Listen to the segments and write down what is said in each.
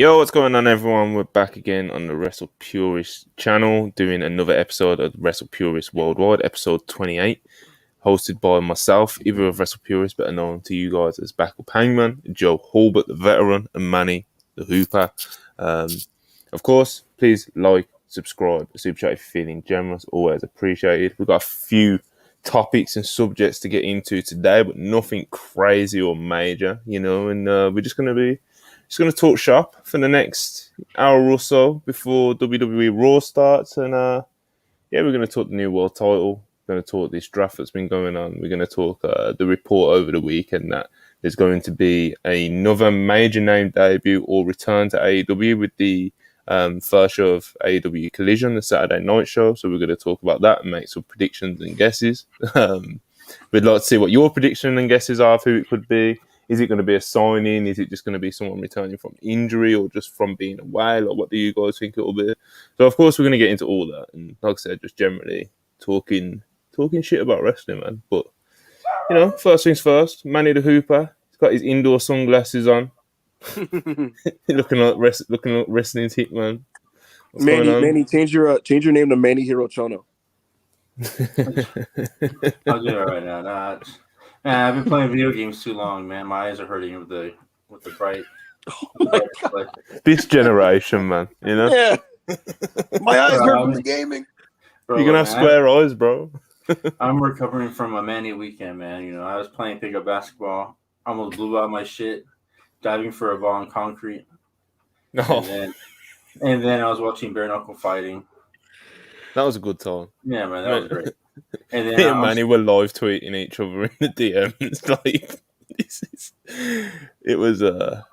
Yo, what's going on, everyone? We're back again on the WrestlePurists channel, doing another episode of WrestlePurists Worldwide, episode 28, hosted by myself, either of WrestlePurists, better known to you guys as Backup Hangman, Joe Hulbert, the veteran, and Manny, the Hooper. Of course, please like, subscribe, super chat if you're feeling generous, always appreciated. We've got a few topics and subjects to get into today, but nothing crazy or major, and we're just going to talk shop for the next hour or so before WWE Raw starts. And we're going to talk the new world title. We're going to talk this draft that's been going on. We're going to talk the report over the weekend that there's going to be another major name debut or return to AEW with the first show of AEW Collision, the Saturday night show. So we're going to talk about that and make some predictions and guesses. We'd like to see what your prediction and guesses are of who it could be. Is it going to be a signing? Is it just going to be someone returning from injury or just from being away? Like, what do you guys think it will be? So, of course, we're going to get into all that. And like I said, just generally talking shit about wrestling, man. But, first things first, Manny the Hooper. He's got his indoor sunglasses on. looking like wrestling's hitman. What's going on? Manny, change your name to Manny Hiro Chono. I'll do it right now. I've been playing video games too long, man. My eyes are hurting with the bright. This generation, man. Yeah. My eyes hurt from the gaming. Bro, you're gonna have square eyes, bro. I'm recovering from a manic weekend, man. I was playing pickup basketball, almost blew out my shit, diving for a ball on concrete. No. And then I was watching bare knuckle fighting. That was a good time. Yeah, man, that was great. And then me and Manny were live tweeting each other in the DMs. It was a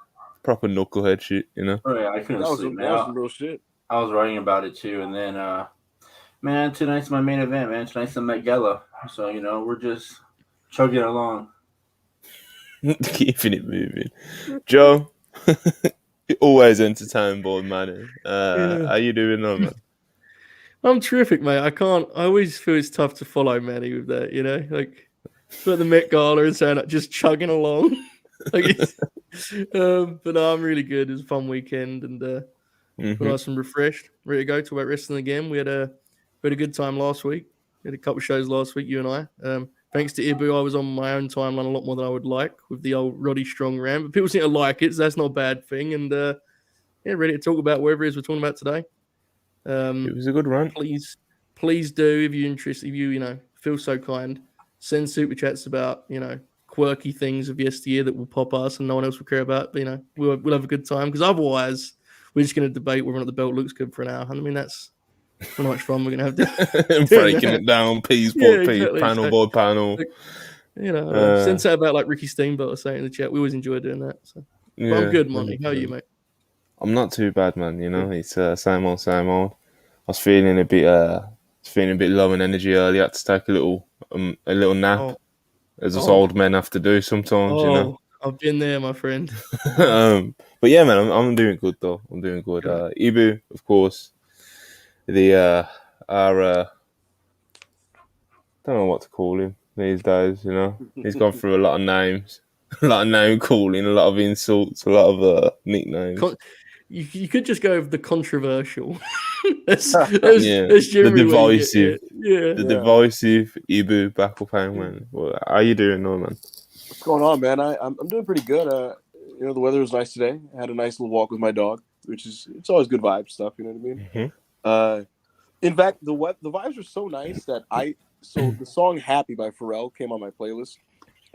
proper knucklehead shit, Oh, yeah, I couldn't sleep, man. That was some real shit. I was writing about it too, and then, man, tonight's my main event, man. Tonight's the Met Gala, so we're just chugging along, keeping it moving. Joe, you're always entertained by Manny. How you doing, though, man? I'm terrific, mate. I always feel it's tough to follow Manny with that, like for the Met Gala and saying just chugging along. But no, I'm really good. It was a fun weekend and nice and refreshed, ready to go talk about wrestling again. We had a good time last week. We had a couple of shows last week, you and I. Thanks to Ibu, I was on my own timeline a lot more than I would like with the old Roddy Strong rant, but people seem to like it, so that's not a bad thing. And ready to talk about whatever it is we're talking about today. It was a good run. Please do, if you're interested, if you feel so kind, send super chats about quirky things of yesteryear that will pop us and no one else will care about. But, we'll have a good time because otherwise we're just going to debate whether or not the belt looks good for an hour. And I mean that's how much fun we're going to have to breaking it down piece by piece, panel by panel. Since that about like Ricky Steamboat was saying in the chat, we always enjoy doing that. So. Yeah, but I'm good, Monty. How are you, mate? I'm not too bad, man. It's same old, same old. I was feeling a bit low in energy earlier. I had to take a little nap, as us old men have to do sometimes. I've been there, my friend. But yeah, man, I'm doing good though. I'm doing good. Ibu, of course, our don't know what to call him these days. He's gone through a lot of names, a lot of name calling, a lot of insults, a lot of nicknames. You could just go with the controversial. that's the divisive. The divisive Ibu Backup Hangman. Well, how are you doing, man? What's going on, man? I'm doing pretty good. The weather was nice today. I had a nice little walk with my dog, it's always good vibe stuff. You know what I mean? Mm-hmm. In fact, the vibes are so nice that the song "Happy" by Pharrell came on my playlist.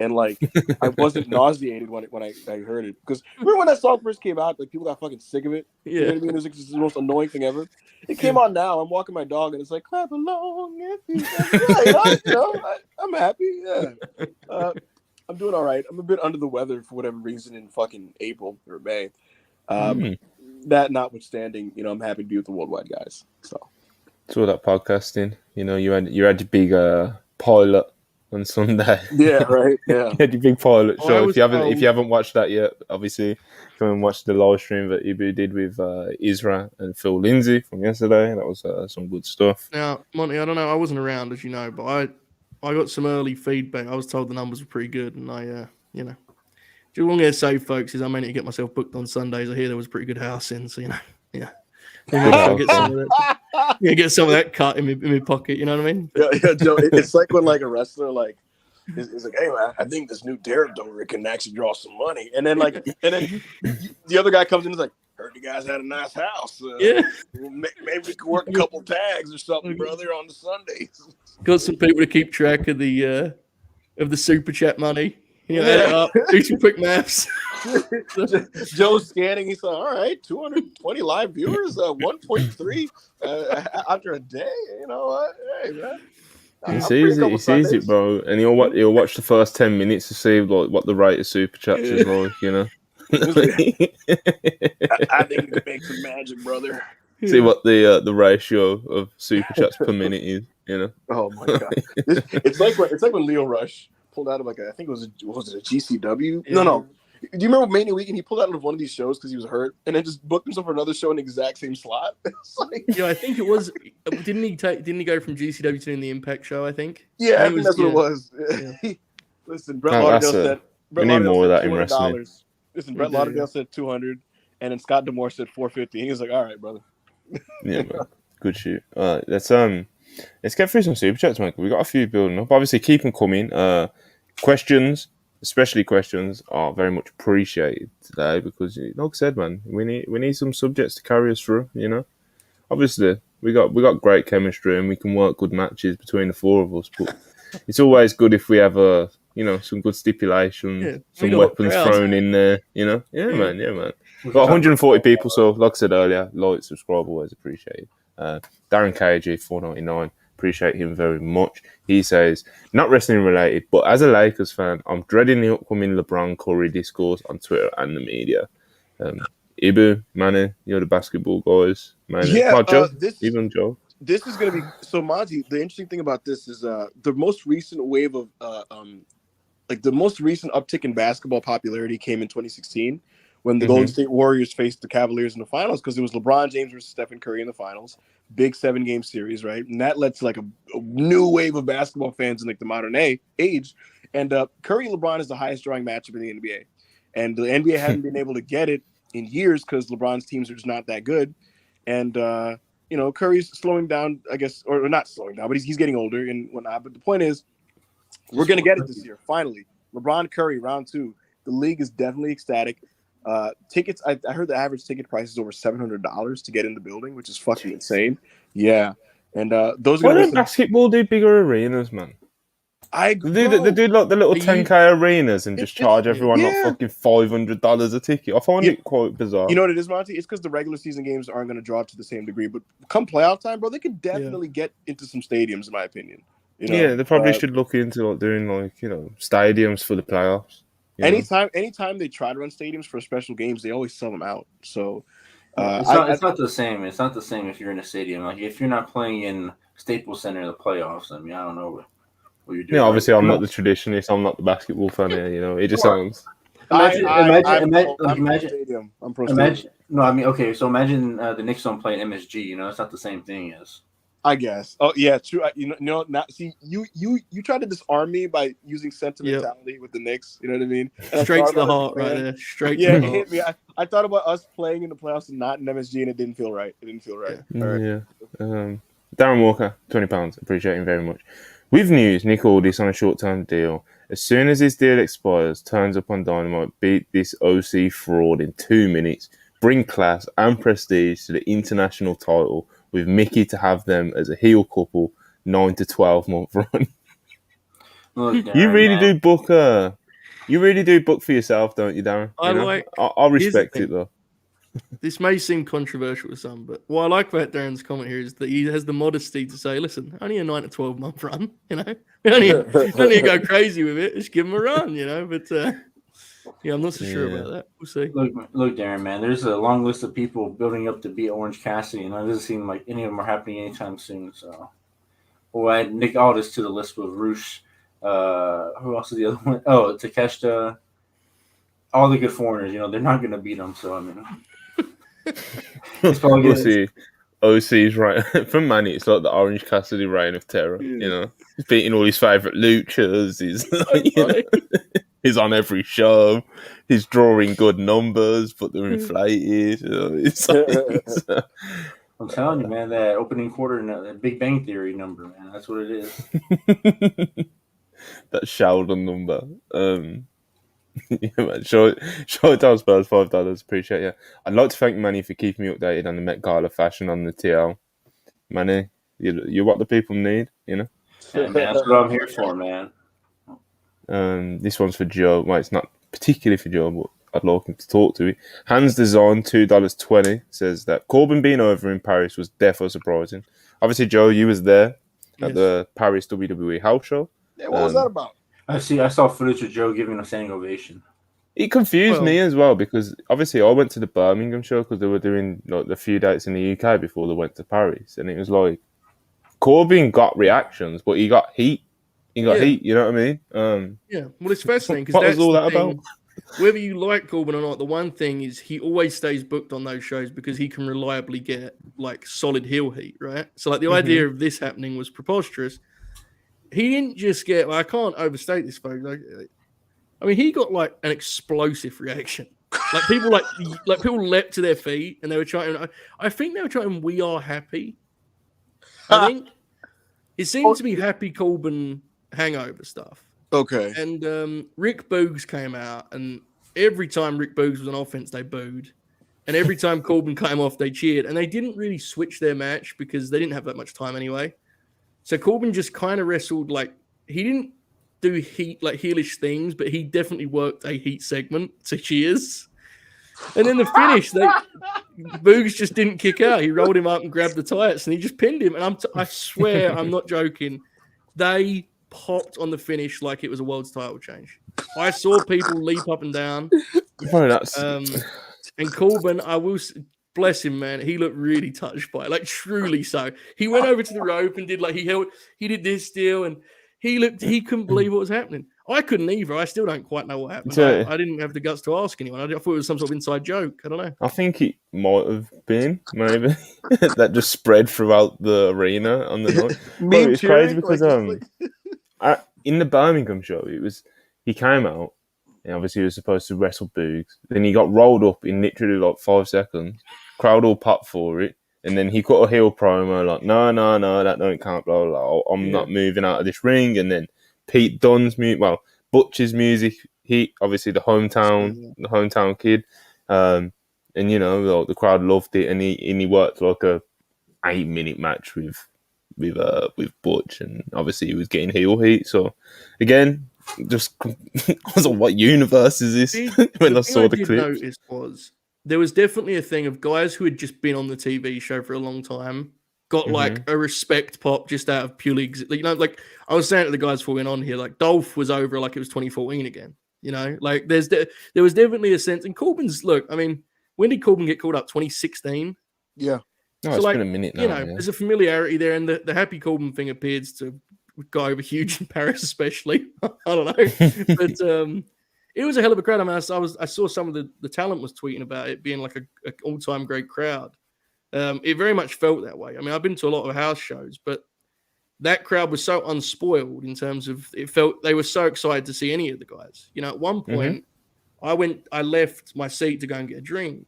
And like I wasn't nauseated when I heard it because remember when that song first came out, like people got fucking sick of it. Yeah, you know what I mean? It was like the most annoying thing ever. It came on now. I'm walking my dog and it's like clap along. I'm happy. Yeah, I'm doing all right. I'm a bit under the weather for whatever reason in fucking April or May. That notwithstanding, I'm happy to be with the worldwide guys. So all that podcasting. You had your big pilot on Sunday. Yeah, right. Yeah. You had your big pilot show. If you haven't watched that yet, obviously come and watch the live stream that Ibu did with Isra and Phil Lindsay from yesterday. That was some good stuff. Now, Monty, I don't know. I wasn't around, as you know, but I got some early feedback. I was told the numbers were pretty good, and I All I'm going to say, folks, is I may need to get myself booked on Sundays. I hear there was a pretty good house in, so yeah. Maybe I'll get some of that. Yeah, get some of that cut in my pocket. You know what I mean? Yeah, Joe. It's like when like a wrestler like is like, hey man, I think this new territory can actually draw some money, and then the other guy comes in and is like, heard you guys had a nice house. Yeah, maybe we could work a couple tags or something, brother, on the Sundays. Got some people to keep track of the super chat money. You know, add it up, do some quick maths. Joe's scanning. He's like, all right, 220 live viewers, 1.3 after a day. You know what? Hey, man. It's easy, bro. And you'll watch the first 10 minutes to see like what the rate of super chats is like, you know. I think you can make some magic, brother. See what the ratio of super chats per minute is, you know. Oh my god, it's like when Leo Rush pulled out of like I think it was a GCW. Yeah. No. Do you remember Mania Weekend? He pulled out of one of these shows because he was hurt, and then just booked himself for another show in the exact same slot. It's like, yeah, I think it was. Didn't he go from GCW to doing the Impact show? I think. Yeah, I think that's what it was. Yeah. Listen, Brett Lauderdale said. We need more of that in wrestling. Listen, Brett Lauderdale said 200, and then Scott D'Amore said 450. And he was like, "All right, brother." Yeah, man. Good shoot. All right, let's get through some super chats, man. We got a few building up. Obviously, keep them coming. Questions. Especially questions are very much appreciated today because, like I said, man, we need some subjects to carry us through. You know, obviously we got great chemistry and we can work good matches between the four of us. But it's always good if we have some good stipulations, some weapons thrown in there. You know, yeah, man. We've got 140 people, so like I said earlier, like, subscribe, always appreciated. Darren KG 499. Appreciate him very much. He says, not wrestling related, but as a Lakers fan, I'm dreading the upcoming LeBron Curry discourse on Twitter and the media. Ibu, Manny, you're the basketball guys. Manny. Yeah, Joe, even Joe. This is going to be so, Monty. The interesting thing about this is the most recent wave of the most recent uptick in basketball popularity came in 2016 when the Golden State Warriors faced the Cavaliers in the finals, because it was LeBron James versus Stephen Curry in the finals. Big 7-game series, right? And that led to like a new wave of basketball fans in like the modern age. And Curry and LeBron is the highest drawing matchup in the NBA. And the NBA hadn't been able to get it in years because LeBron's teams are just not that good. And Curry's slowing down, I guess, or not slowing down, but he's getting older and whatnot. But the point is, we're gonna get it this year, finally. LeBron Curry, round 2. The league is definitely ecstatic. Tickets, I heard the average ticket price is over $700 to get in the building, which is fucking insane. Yeah, and those are. Why don't basketball do bigger arenas, man? They do like the little 10K arenas and just charge everyone like fucking $500 a ticket. I find it quite bizarre. You know what it is, Monty? It's because the regular season games aren't going to draw to the same degree, but come playoff time, bro, they could definitely get into some stadiums, in my opinion. You know? Yeah, they probably should look into like doing stadiums for the playoffs. Anytime they try to run stadiums for special games, they always sell them out. So it's not the same. It's not the same if you're in a stadium. Like if you're not playing in Staples Center in the playoffs, I mean, I don't know what you're doing. Yeah, obviously I'm not the traditionalist. I'm not the basketball fan here. You know, it just sounds. Imagine. No, I mean, okay. So imagine the Knicks don't play in MSG. You know, it's not the same thing as. I guess. Oh yeah, true. You tried to disarm me by using sentimentality with the Knicks. You know what I mean? Straight to the heart, right there. Straight. Yeah, to the it hit me. I thought about us playing in the playoffs and not in MSG, and it didn't feel right. Yeah. Darren Walker, £20. Appreciate him very much. With news, Nick Aldis on a short-term deal. As soon as his deal expires, turns up on Dynamite, beat this OC fraud in 2 minutes, bring class and prestige to the international title, with Mickey to have them as a heel couple 9 to 12 month run. You really do book for yourself, don't you, Darren? I respect it though. This may seem controversial to some, but what I like about Darren's comment here is that he has the modesty to say, listen, only a 9 to 12 month run, you know? Don't need to go crazy with it. Just give him a run, you know? But I'm not so sure about that. We'll see. Look, Darren, man, there's a long list of people building up to beat Orange Cassidy, and it doesn't seem like any of them are happening anytime soon. So we'll add Nick Aldis to the list with Roosh. Who else is the other one? Oh, Takeshita. All the good foreigners, you know, they're not going to beat them. So, I mean, it's probably we'll see. OC's right. For Manny, it's like the Orange Cassidy reign of terror. You know, he's beating all his favourite luchas. He's on every show. He's drawing good numbers, but they're inflated. I'm telling you, man, that opening quarter, that Big Bang Theory number, man, that's what it is. That Sheldon number. Yeah, man. Show it down Spurs, $5. Appreciate you. I'd like to thank Manny for keeping me updated on the Met Gala fashion on the TL. Manny, you're what the people need, you know? Yeah, man, that's what I'm here for, man. This one's for Joe. Well, it's not particularly for Joe, but I'd like him to talk to it. Hans Design, $2.20, says that Corbin being over in Paris was definitely surprising. Obviously, Joe, you was there at the Paris WWE house show. Yeah, what was that about? I saw footage of Joe giving a standing ovation. It confused me as well because obviously I went to the Birmingham show because they were doing like the few dates in the UK before they went to Paris, and it was like Corbin got reactions, but he got heat. He got heat. You know what I mean? Yeah. Well, it's fascinating because what that's was all the that thing. about? Whether you like Corbin or not, the one thing is he always stays booked on those shows because he can reliably get like solid heel heat, right? So like the idea of this happening was preposterous. He didn't just get. Well, I can't overstate this, folks. I mean, he got like an explosive reaction. Like people people leapt to their feet and they were trying. I think they were trying. We are happy. I think it seemed to be Happy Corbin hangover stuff. Okay. And Rick Boogs came out, and every time Rick Boogs was on offense, they booed. And every time Corbin came off, they cheered. And they didn't really switch their match because they didn't have that much time anyway. So Corbin just kind of wrestled like he didn't do heelish things, but he definitely worked a heat segment to cheers. And then the finish, Boogs just didn't kick out. He rolled him up and grabbed the tights, and he just pinned him. And I swear, I'm not joking. They popped on the finish like it was a world's title change. I saw people leap up and down. And Corbin, I will bless him, man. He looked really touched by it, like truly so. He went over to the rope and did he did this deal, and he couldn't believe what was happening. I couldn't either. I still don't quite know what happened. I didn't have the guts to ask anyone. I thought it was some sort of inside joke. I don't know. I think it might have been maybe that just spread throughout the arena on the night. It's crazy because in the Birmingham show, he came out and obviously he was supposed to wrestle Boogs. Then he got rolled up in literally like 5 seconds. Crowd all popped for it, and then he cut a heel promo like, no, that don't count. Blah blah. I'm not moving out of this ring. And then Pete Dunne's Butch's music. He obviously the hometown kid, and you know the crowd loved it, and he worked like a 8-minute match with Butch, and obviously he was getting heel heat. So again, just I was like, what universe is this? When I saw the clip, was there was definitely a thing of guys who had just been on the TV show for a long time got like a respect pop just out of purely, like I was saying to the guys before we went on here, like Dolph was over like it was 2014 again. You know, like there was definitely a sense. And Corbin's look. I mean, when did Corbin get called up? 2016. Yeah. No, so it's like been a minute now. You know, there's a familiarity there, and the Happy Corbin thing appears to go over huge in Paris, especially. I don't know, but it was a hell of a crowd. I mean, I saw some of the talent was tweeting about it being like a all-time great crowd. It very much felt that way. I mean, I've been to a lot of house shows, but that crowd was so unspoiled in terms of it felt they were so excited to see any of the guys. You know, at one point, I left my seat to go and get a drink,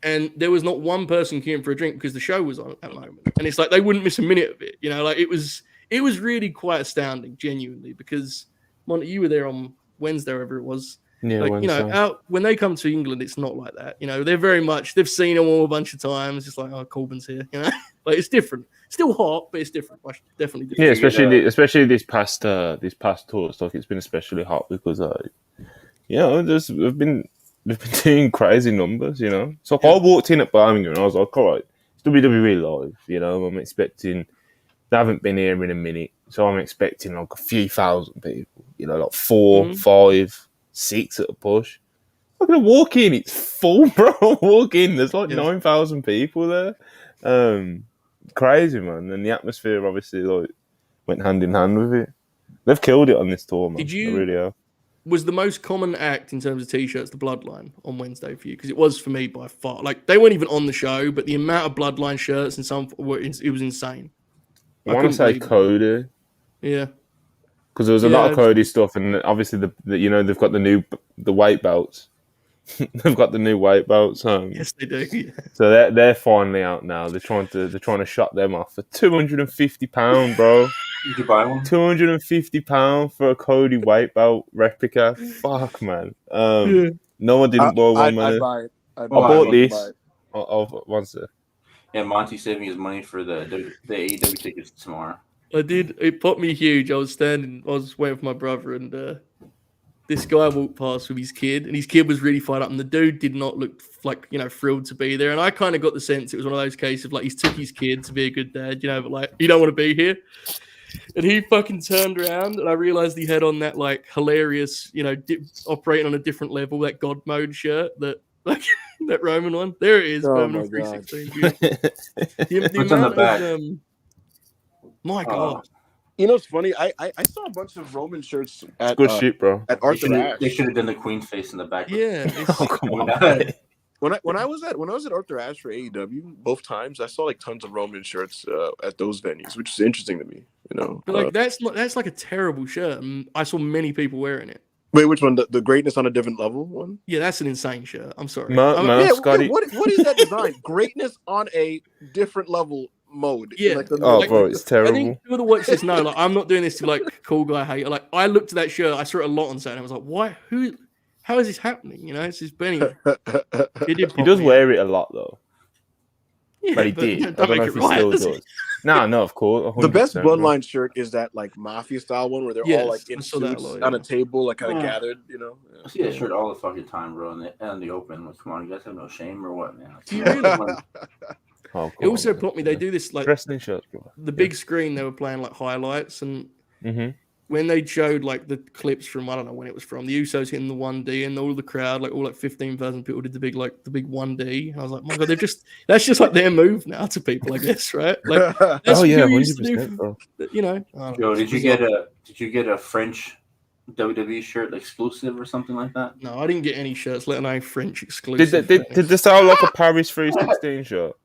and there was not one person queuing for a drink because the show was on at that moment. And it's like they wouldn't miss a minute of it. You know, like it was really quite astounding, genuinely, because Monty, you were there on Wednesday, wherever it was. Yeah, like, Wednesday. you know, when they come to England, it's not like that. You know, they're very much, they've seen them all a bunch of times. It's like, oh, Corbin's here. You know, like it's different. Still hot, but it's different. Definitely different. Yeah, especially this past tour stuff. It's been especially hot because, you know, we've been doing crazy numbers. You know, so I walked in at Birmingham and I was like, all right, it's WWE live. You know, I'm expecting. They haven't been here in a minute, so I'm expecting like a few thousand people. You know, like 4, 5, 6 at a push. I'm gonna walk in, it's full, bro. Walk in, there's like 9,000 people there. Crazy, man. And the atmosphere obviously like went hand in hand with it. They've killed it on this tour, man. Did you? They really have. Was the most common act in terms of t-shirts the Bloodline on Wednesday for you? Because it was for me by far. Like they weren't even on the show, but the amount of Bloodline shirts and it was insane. I want to say Cody. Yeah. because there was a lot of Cody stuff, and obviously they've got the white belts. They've got the new white belts. Yes, they do. Yeah. So they're finally out now. They're trying to shut them off for £250, bro. Did you buy one? £250 for a Cody white belt replica. Fuck, man. No one didn't buy one, man. I'd buy it. I bought this. One sec. Yeah, Monty saving his money for the AEW tickets tomorrow. I did. It popped me huge. I was waiting for my brother, and this guy walked past with his kid, and his kid was really fired up, and the dude did not look like, thrilled to be there. And I kind of got the sense it was one of those cases of like, he's took his kid to be a good dad, but like, you don't want to be here. And he fucking turned around, and I realized he had on that like hilarious, operating on a different level, that God mode shirt that like that Roman one. There it is. Oh my 316. What's on the back? My God. You know, it's funny. I saw a bunch of Roman shirts at good shit, bro. At Arthur Ashe. They should have done the Queen's face in the back. Yeah. Oh, come on. When I was at Arthur Ashe for AEW both times, I saw like tons of Roman shirts at those venues, which is interesting to me. But like that's like a terrible shirt. And I saw many people wearing it. Wait, which one? The greatness on a different level one? Yeah, that's an insane shirt. I'm sorry. Scotty. What is that design? Greatness on a different level mode. Yeah. Like bro, it's terrible. I think people that watch this know, like, I'm not doing this to like cool guy hater. Like, I looked at that shirt, I saw it a lot on Saturday, and I was like, why? How is this happening? It's just Benny. He does wear it a lot though. Yeah, but he did. I Don't don't know make if it he right. still does. No, of course. The best 100%, bro. Bloodline shirt is that like mafia style one where they're all like in suits on a table, like kind of gathered. Yeah. I see that shirt all the fucking time, bro. In the open. Like, come on, you guys have no shame or what, man? Do you really? It also man. put me. They do this like wrestling shirts, bro. The big screen. They were playing like highlights, and when they showed like the clips from, I don't know when it was from, the Usos hitting the 1D, and all the crowd, like all like 15,000 people did the big 1D. I was like, my God, that's just like their move now to people, I guess, right? Like, that's 100%, bro. Yo, did you get a French WWE shirt exclusive or something like that? No, I didn't get any shirts, let alone French exclusive. Did they sell like a Paris 316 shirt?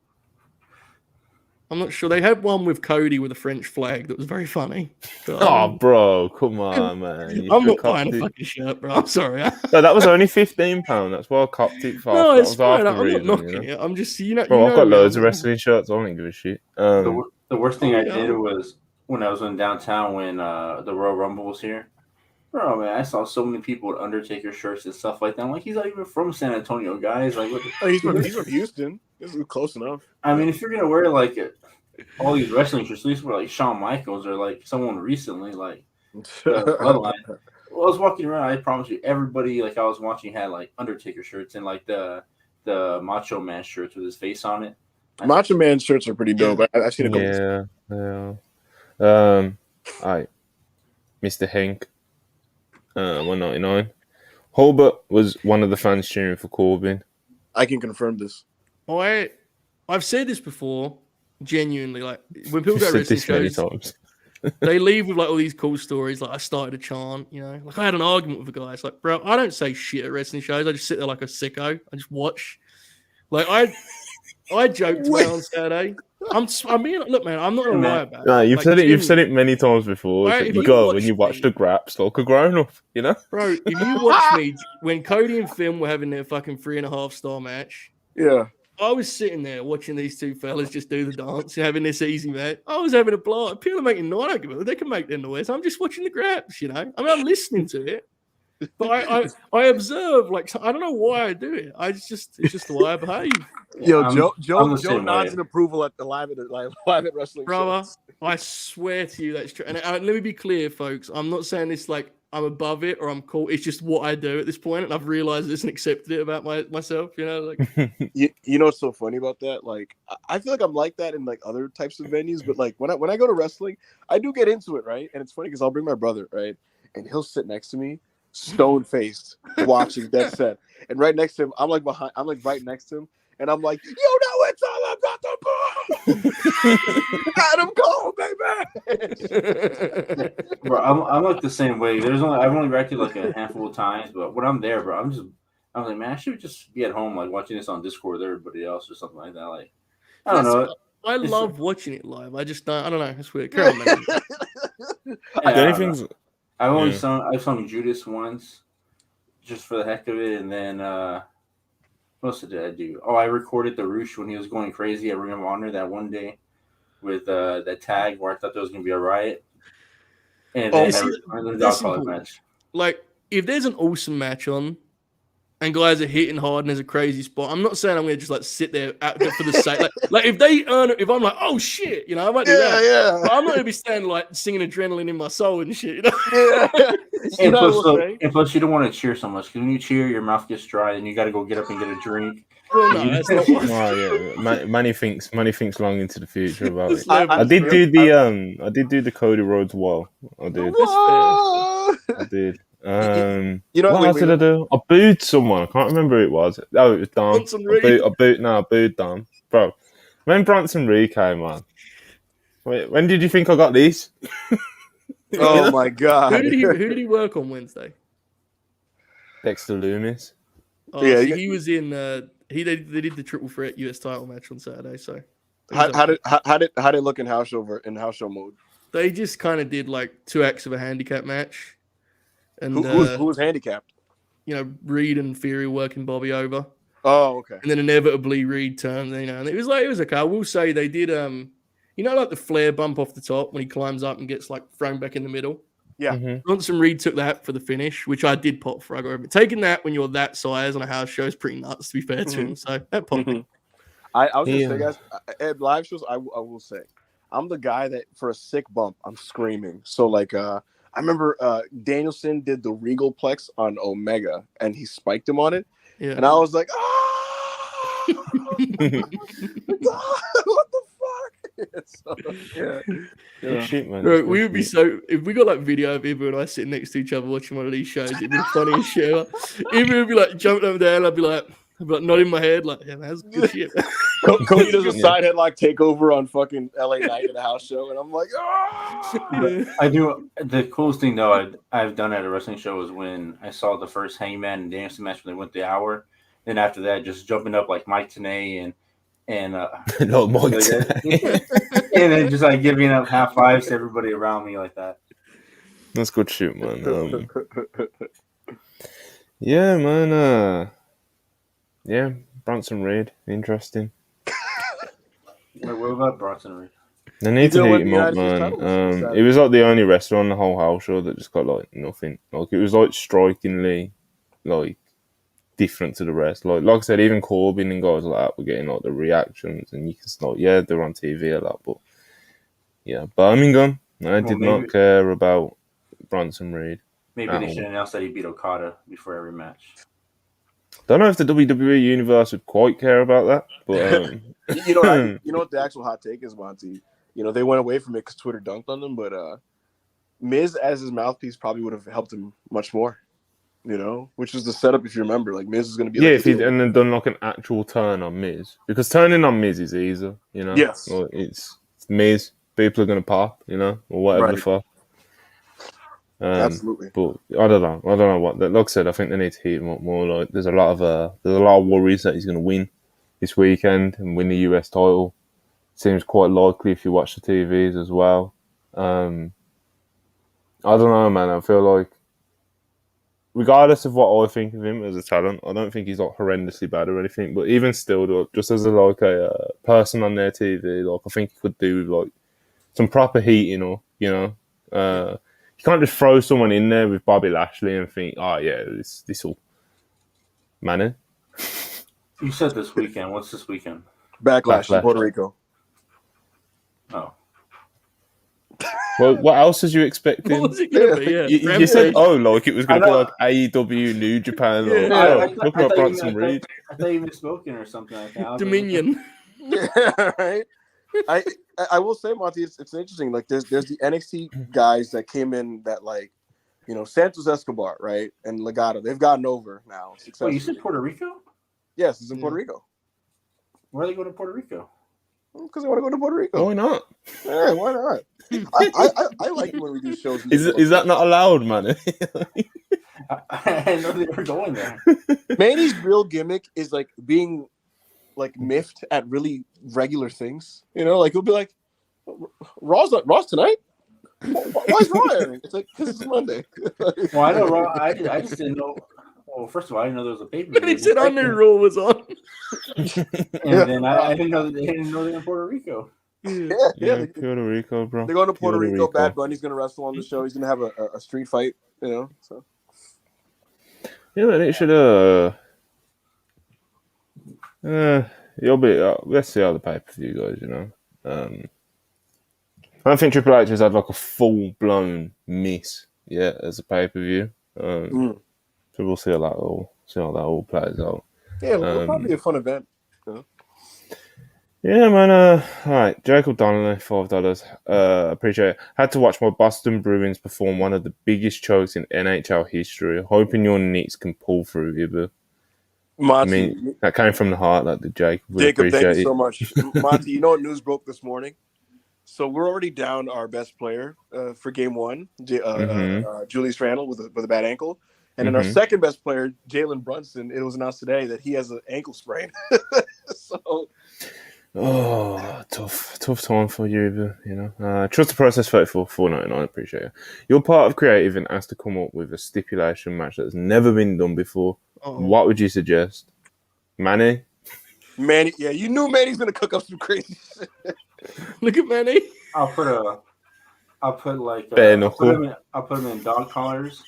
I'm not sure. They had one with Cody with a French flag that was very funny. But, bro, come on, man. I'm not buying a fucking shirt, bro. I'm sorry. No, that was only £15. That's why I copped it for. No, it's fine. I'm not knocking it. I'm just, Bro, I've got loads of wrestling shirts. I don't give a shit. The worst thing I did was when I was in downtown when the Royal Rumble was here. Bro, man, I saw so many people with Undertaker shirts and stuff like that. I'm like, he's not even from San Antonio, guys. Like, he's from Houston. This is close enough. I mean, if you're gonna wear like all these wrestling shirts, at least wear like Shawn Michaels or like someone recently, like Bloodline. Well, I was walking around. I promise you, everybody like I was watching had like Undertaker shirts and like the Macho Man shirts with his face on it. Macho Man shirts are pretty dope. I've seen a couple. Yeah. All right, Mr. Hank. 199. Holbert was one of the fans cheering for Corbin. I can confirm this. I've said this before. Genuinely, like when people go to wrestling shows, they leave with like all these cool stories. Like I started a chant, like I had an argument with a guy. It's like, bro, I don't say shit at wrestling shows. I just sit there like a sicko. I just watch. Like I joked about on Saturday. Look, man, I'm not gonna lie about it. No, you've said it. You've said it many times before. Right, you go when you watch the Graps like a grown up, Bro, if you watch me when Cody and Finn were having their fucking 3.5-star match, yeah, I was sitting there watching these two fellas just do the dance, having this easy match. I was having a blast. People are making noise. I don't give a fuck. They can make their noise. I'm just watching the Graps, I mean, I'm listening to it. But I observe, like, I don't know why I do it. It's just the way I behave. Yo, Joe nods in approval at the live at wrestling. Brother, shows. I swear to you that's true. And let me be clear, folks. I'm not saying this like I'm above it or I'm cool. It's just what I do at this point, and I've realized this and accepted it about myself. Like you know what's so funny about that? Like, I feel like I'm like that in like other types of venues, but like when I go to wrestling, I do get into it, right? And it's funny because I'll bring my brother, right, and he'll sit next to me, stone faced, watching that set, and right next to him, I'm like right next to him. And I'm like, it's all about the ball. Adam Cole, baby. Bro, I'm like the same way. I've only reacted like a handful of times, but when I'm there, bro, I'm like, man, I should just be at home like watching this on Discord with everybody else or something like that. Like, I don't know. I love watching it live. I just don't. I don't know. It's weird. Carol, man. The only things I've sung Judas once, just for the heck of it, and then what else did I do? Oh, I recorded the Roosh when he was going crazy at Ring of Honor that one day with that tag where I thought there was gonna be a riot, and then I recorded the dog collar match. Like, if there's an awesome match on, and guys are hitting hard and there's a crazy spot, I'm not saying I'm gonna just like sit there for the sake. Like if they earn it, if I'm like, oh shit, I might do that. Yeah. But I'm not gonna be standing like singing adrenaline in my soul and shit. And plus, you don't want to cheer so much because when you cheer, your mouth gets dry and you got to go get up and get a drink. Well, no, that's not what Manny thinks long into the future about it. I did do the Cody Rhodes wall. I did. I did. What else did I do? I booed someone. I can't remember who it was. Oh, it was Dom. I booed Dom. Bro, when Bronson Reed came on, when did you think I got these? Oh my god! Who did he work on Wednesday? Dexter Loomis. Oh, yeah, so he was in. They did the triple threat US title match on Saturday. So how did it look in house show mode? They just kind of did like 2x of a handicap match. And who was handicapped? Reed and Fury working Bobby over. Oh, okay. And then inevitably Reed turned, and it was okay. I will say they did like the flare bump off the top when he climbs up and gets like thrown back in the middle. Yeah. Mm-hmm. Bronson Reed took that for the finish, which I did pop for. Taking that when you're that size on a house show is pretty nuts, to be fair to him. So that popped. I was gonna say, guys, at live shows, I will say, I'm the guy that for a sick bump, I'm screaming. So like I remember Danielson did the Regal Plex on Omega, and he spiked him on it, and I was like, "Ah, what the fuck?" So, yeah. Shit, man. Bro, we would be so if we got like video of Ibu and I sitting next to each other watching one of these shows, it'd be the funniest shit. Ibu would be like jumping over there, and I'd be like nodding my head, like, yeah, that's good shit. Cody does a side headlock takeover on fucking LA Night at a house show, and I'm like, I do. The coolest thing though I've done at a wrestling show was when I saw the first Hangman and Danielson match when they went the hour. Then after that, just jumping up like Mike Tenay and no Mike Tenay. And then just like giving up half fives to everybody around me like that. That's good shit, man. Yeah, man. Yeah, Bronson Reed, interesting. What about Bronson Reed? They need to heat him up, man. He was like the only wrestler on the whole house show that just got like nothing. Like it was like strikingly like different to the rest. Like I said, even Corbin and guys like that were getting like the reactions, and you can like, yeah, they're on TV a lot, but yeah, Birmingham. I did not care about Bronson Reed. Maybe they should announce that he beat Okada before every match. Don't know if the WWE universe would quite care about that, but you know what the actual hot take is, Monty. They went away from it because Twitter dunked on them, but Miz as his mouthpiece probably would have helped him much more. Which was the setup if you remember. Like Miz is going to be if he'd and then done like an actual turn on Miz, because turning on Miz is easy. Yes, like, it's Miz. People are going to pop, or whatever the fuck. Absolutely. But I don't know what. Like I said, I think they need to heat him up more. Like there's a lot of worries that he's going to win this weekend and win the US title. Seems quite likely if you watch the TVs as well. I don't know, man. I feel like, regardless of what I think of him as a talent, I don't think he's like horrendously bad or anything. But even still, just as a person on their TV, like I think he could do with like some proper heating or you can't just throw someone in there with Bobby Lashley and think, oh yeah, this will manage. You said this weekend. What's this weekend? Backlash in Puerto Rico. Oh. Well, what else was you expecting? What was it going to be? Yeah. You said, like it was going to be like AEW, New Japan. Look about Bronson Reed. I thought you misspoken or something like that. Dominion. Yeah, right. I will say, Monty, it's interesting. Like there's the NXT guys that came in that like, Santos Escobar, right, and Legado. They've gotten over now. Wait, you said Puerto Rico? Yes, it's in Puerto Rico. Where are they going to Puerto Rico? Because they want to go to Puerto Rico. Why not? Yeah, why not? I like it when we do shows. Is that not allowed, man? I didn't know they were going there. Manny's real gimmick is like being like miffed at really regular things. Like he'll be like, Raw's tonight. Why is Raw airing? It's like because it's Monday. Well, I know Raw. I just didn't know. Well, first of all, I didn't know there was a pay per And he said I knew Raw was on. And then I didn't know that they didn't know they were in Puerto Rico. Yeah. Puerto Rico, bro. They're going to Puerto Puerto Rico. Rico. Bad Bunny's going to wrestle on the show. He's going to have a street fight. So Yeah, man, it should. You'll be. Let's see how the pay per view goes. I don't think Triple H has had like a full blown miss yet as a pay per view. So we'll see how that all plays out. yeah, it'll probably be a fun event. Yeah, man. All right, Jacob Donnelly, $5. Appreciate it. Had to watch my Boston Bruins perform one of the biggest chokes in NHL history. Hoping your Knicks can pull through, Ibu. Monty, that came from the heart, like the Jacob. Jacob, thank you so much. Monty, you know what news broke this morning? So we're already down our best player for game one, Julius Randle with a bad ankle. And then our second best player, Jalen Brunson, it was announced today that he has an ankle sprain. So... tough time for you, Trust the process 34, $4.99. Appreciate it. You're part of creative and asked to come up with a stipulation match that has never been done before. What would you suggest? Manny, yeah, you knew Manny's gonna cook up some crazy shit. Look at Manny. I'll put like I'll put them in dog collars,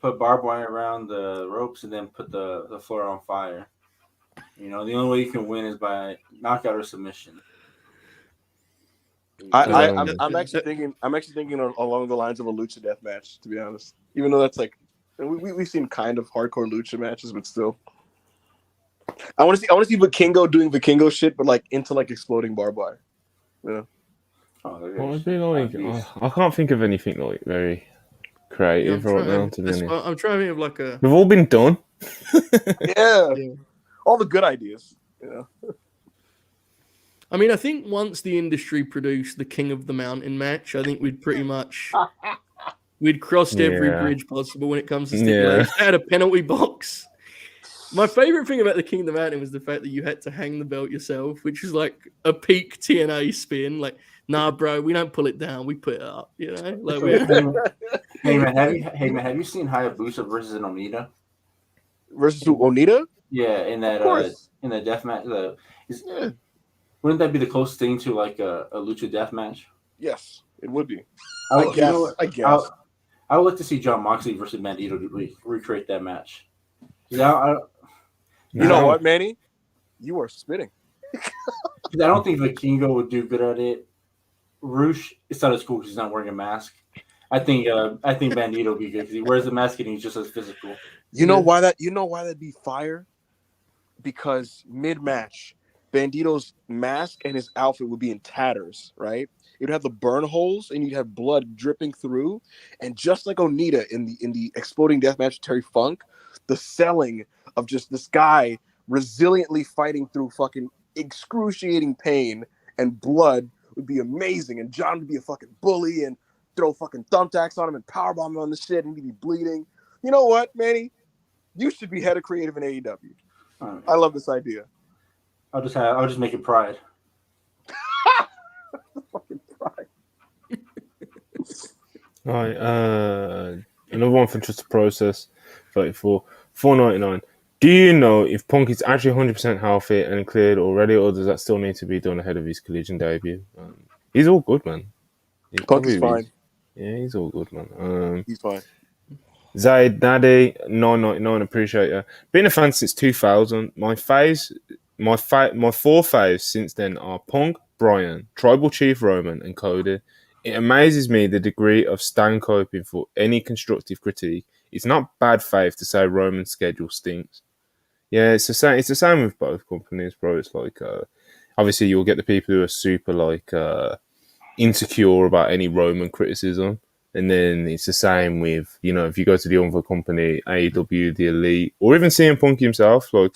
put barbed wire around the ropes, and then put the floor on fire. The only way you can win is by knockout or submission. I'm actually thinking along the lines of a lucha death match, to be honest. Even though that's like we've seen kind of hardcore lucha matches, but still, I want to see Vikingo doing Vikingo shit, but like into like exploding barbed wire. I can't think of anything like very creative right now. To be honest, I'm trying to think of like a. We've all been done. Yeah. All the good ideas, I mean, I think once the industry produced the King of the Mountain match, I think we'd pretty much crossed every bridge possible when it comes to stipulations. I had a penalty box. My favorite thing about the King of the Mountain was the fact that you had to hang the belt yourself, which was like a peak TNA spin. Like, nah, bro, we don't pull it down, we put it up. Like, Hey man, have you seen Hayabusa versus an Onita? Versus Onita? Yeah, in that death match. Wouldn't that be the closest thing to like a lucha death match? Yes, it would be. I guess. I would like to see John Moxley versus Bandito recreate that match. You know what, Manny? You are spitting. I don't think Vikingo would do good at it. Roosh, it's not as cool because he's not wearing a mask. I think Bandito would be good because he wears the mask and he's just as physical. You know why that'd be fire? Because mid-match, Bandito's mask and his outfit would be in tatters, right? You'd have the burn holes and you'd have blood dripping through. And just like Onita in the exploding death match with Terry Funk, the selling of just this guy resiliently fighting through fucking excruciating pain and blood would be amazing. And John would be a fucking bully and throw fucking thumbtacks on him and powerbomb him on the shit and he'd be bleeding. You know what, Manny? You should be head of creative in AEW. Right. I love this idea. I'll just make it Pride. Fucking Pride. All right, another one for Trust the Process, 34, $4.99. Do you know if Punk is actually 100% healthy and cleared already, or does that still need to be done ahead of his Collision debut? He's all good, man. Punk is fine. Yeah, he's all good, man. He's fine. Zaid Daddy, $9.99. Appreciate you. Been a fan since 2000. My four faves since then are Punk, Bryan, Tribal Chief Roman, and Cody. It amazes me the degree of Stan coping for any constructive critique. It's not bad faith to say Roman's schedule stinks. Yeah, it's the same. It's the same with both companies, bro. It's like obviously you'll get the people who are super like insecure about any Roman criticism. And then it's the same with, if you go to the other company, AEW, the Elite, or even CM Punk himself, like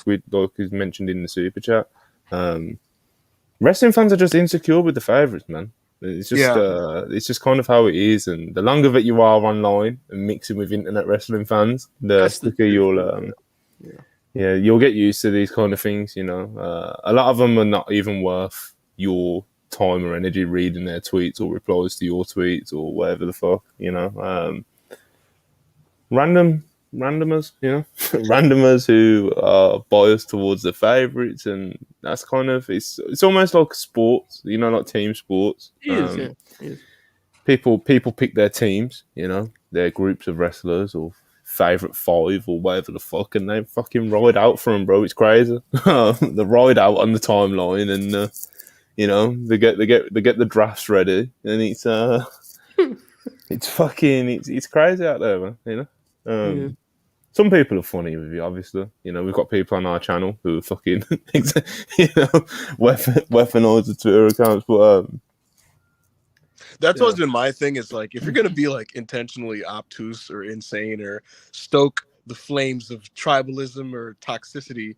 he's mentioned in the super chat. Wrestling fans are just insecure with the favorites, man. It's just kind of how it is. And the longer that you are online and mixing with internet wrestling fans, the quicker you'll you'll get used to these kind of things. A lot of them are not even worth your time or energy reading their tweets or replies to your tweets or whatever the fuck, you know. Randomers, you know, randomers who are biased towards their favourites, and that's kind of it's almost like sports, you know, like team sports. It is, yeah. It is. People pick their teams, you know, their groups of wrestlers or favourite five or whatever the fuck, and they fucking ride out for them, bro. It's crazy. They ride out on the timeline, and you know, they get the drafts ready, and it's it's crazy out there, man. You know, some people are funny with you, obviously. You know, we've got people on our channel who are fucking, you know, weaponize the Twitter accounts, but that's always been my thing. Is like if you're gonna be like intentionally obtuse or insane or stoke the flames of tribalism or toxicity,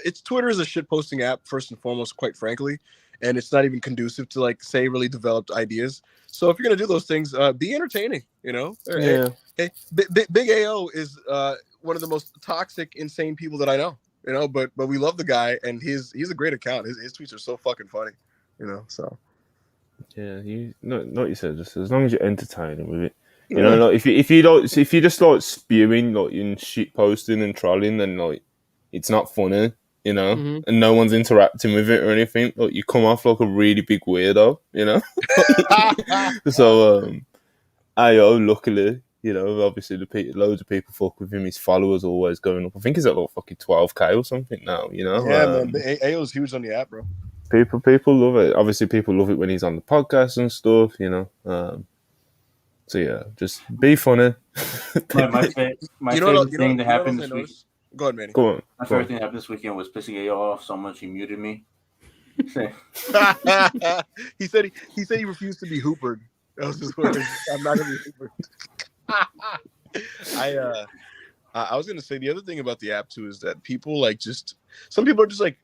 it's Twitter is a shit posting app first and foremost, quite frankly, and it's not even conducive to like say really developed ideas. So if you're gonna do those things, be entertaining. You know, yeah. Hey, Big AO is one of the most toxic, insane people that I know. You know, but we love the guy, and he's a great account. His tweets are so fucking funny. You know, so. Yeah, like you said, just as long as you're entertaining with it, you know. Like if you just like spewing like in shit posting and trolling, then like it's not funny, you know, and no one's interacting with it or anything. Like you come off like a really big weirdo, you know. So AO, luckily, you know, obviously loads of people fuck with him. His followers are always going up. I think he's at like fucking 12K or something now, you know. Yeah, man, AO's huge on the app, bro. People love it. Obviously, people love it when he's on the podcast and stuff, you know. So yeah, just be funny. My favorite thing that happened this week. Go ahead, Manny. Go on. My favorite thing that happened this weekend was pissing AO off so much he muted me. he said he refused to be hoopered. That was just what I'm not gonna be hoopered. I was gonna say the other thing about the app too is that people like just some people are just like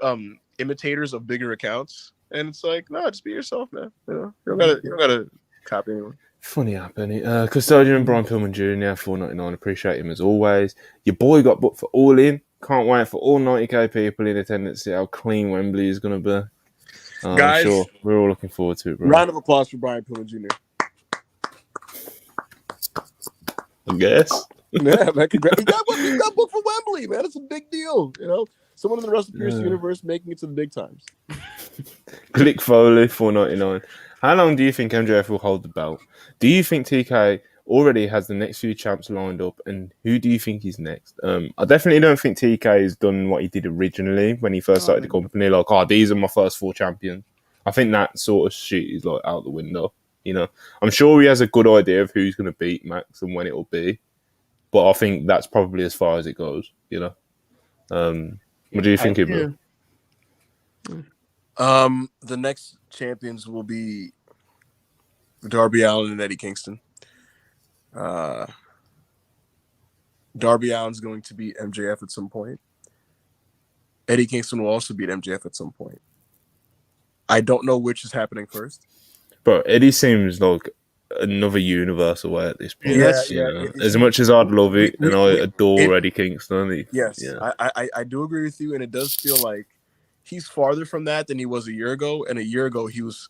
imitators of bigger accounts, and it's like no, just be yourself, man. You know, you don't gotta copy anyone. Funny app, Benny. Custodian and Brian Pillman Jr. $4.99. Appreciate him as always. Your boy got booked for All In. Can't wait for all 90k people in attendance to see how clean Wembley is gonna be. Guys, sure, we're all looking forward to it, bro. Round of applause for Brian Pillman Jr. I guess. Yeah, man, congrats. He got booked for Wembley, man. It's a big deal, you know. Someone in the WrestlePurists universe making it to the big times. Click Foley, $4.99. How long do you think MJF will hold the belt? Do you think TK already has the next few champs lined up, and who do you think is next? I definitely don't think TK has done what he did originally when he first started the company. Like, these are my first 4 champions. I think that sort of shit is like out the window. You know, I'm sure he has a good idea of who's going to beat Max and when it will be, but I think that's probably as far as it goes. You know, what do you think, Ibra? The next champions will be Darby Allin and Eddie Kingston. Darby Allin's going to beat MJF at some point. Eddie Kingston will also beat MJF at some point. I don't know which is happening first. But Eddie seems like another universe away at this point. Yeah. As much as I'd love it, and I adore Eddie Kingston. I do agree with you, and it does feel like he's farther from that than he was a year ago, and a year ago he was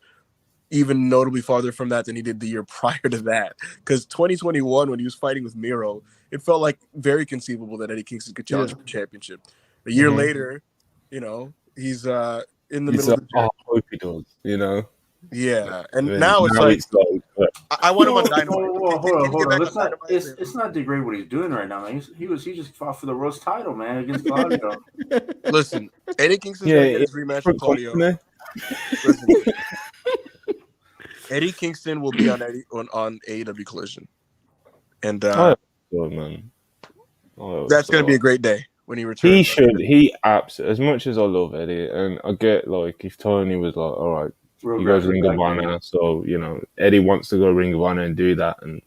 even notably farther from that than he did the year prior to that. Because 2021, when he was fighting with Miro, it felt like very conceivable that Eddie Kingston could challenge for the championship. A year later, you know, he's in the middle of the I hope he does, you know. Yeah, and now it's like I want him on Dynamite. Hold on. It's not degrade what he's doing right now, man. He just fought for the Roast title, man, against Claudio. Listen, Eddie Kingston's gonna get his rematch with Claudio. Listen, Eddie Kingston will be on AEW Collision, and that's gonna be a great day when he returns. As much as I love Eddie, and I get like if Tony was like, all right. He goes Ring of Honor, so you know Eddie wants to go Ring of Honor and do that, and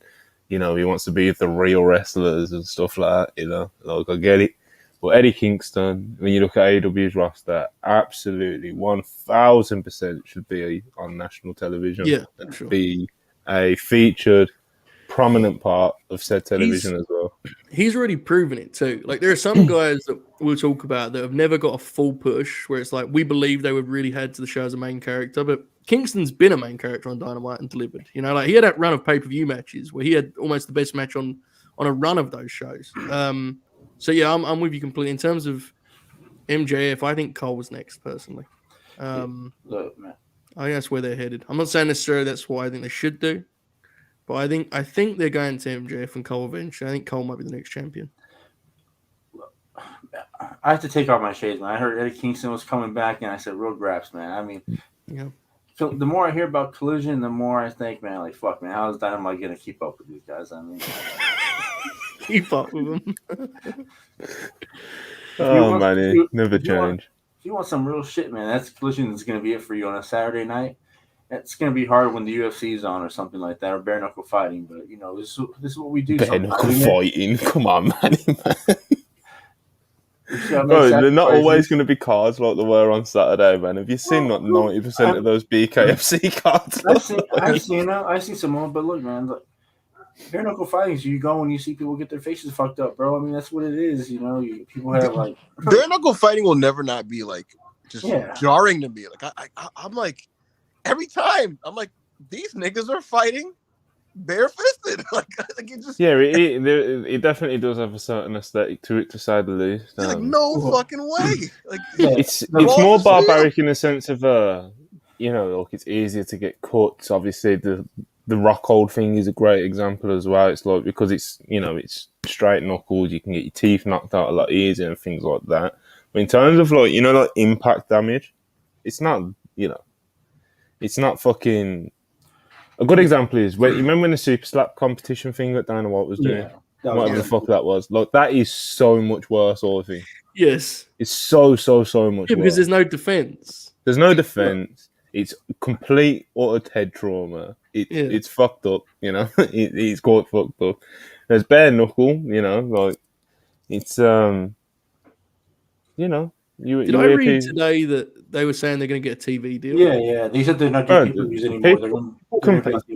you know he wants to be with the real wrestlers and stuff like that. You know, like I get it. But Eddie Kingston, when you look at AEW's roster, absolutely 1000% should be on national television. Yeah, and be a featured, prominent part of said television as well. He's already proven it too. Like there are some guys that we'll talk about that have never got a full push where it's like we believe they would really head to the show as a main character, but Kingston's been a main character on Dynamite and delivered. You know, like he had that run of pay-per-view matches where he had almost the best match on a run of those shows. So yeah, I'm with you completely in terms of MJF. I think Cole was next personally. Look, man. I think that's where they're headed. I'm not saying necessarily that's what I think they should do, but I think they're going to MJF and Cole eventually. I think Cole might be the next champion. I have to take off my shades, man. I heard Eddie Kingston was coming back, and I said, real graps, man. I mean, yeah. So the more I hear about Collision, the more I think, man, like, fuck, man, how is Dynamite going to keep up with these guys? I mean, keep up with them. Man, never change. If you want some real shit, man, that's Collision is going to be it for you on a Saturday night. It's going to be hard when the UFC is on or something like that, or bare knuckle fighting. But you know, this is what we do. Bare knuckle fighting, come on, man. Bro, they're not always going to be cards like they were on Saturday, man. Have you seen 90% of those BKFC cards? I've seen some more, but look, man, bare knuckle fighting. You go and you see people get their faces fucked up, bro. I mean, that's what it is, you know. People have like bare knuckle fighting will never not be like just jarring to me. Like I'm like every time I'm like these niggas are fighting bare-fisted. like it just it definitely does have a certain aesthetic to it, to say the least. Like no fucking way. Like it's more barbaric in the sense of you know, like it's easier to get cuts. Obviously, the Rockhold thing is a great example as well. It's like because it's, you know, it's straight knuckles, you can get your teeth knocked out a lot easier and things like that. But in terms of like, you know, like impact damage, it's not, you know, it's not fucking. A good example is when you remember when the super slap competition thing that Dana White was doing, whatever the fuck that was. Like that is so much worse. All of it. Yes, it's so much worse. Because there's no defense. There's no defense. It's complete utter head trauma. It's fucked up. You know, it's quite fucked up. There's bare knuckle. You know, like it's you know. Did I read today that they were saying they're going to get a TV deal? Yeah. They said they're not doing pay-per-views anymore.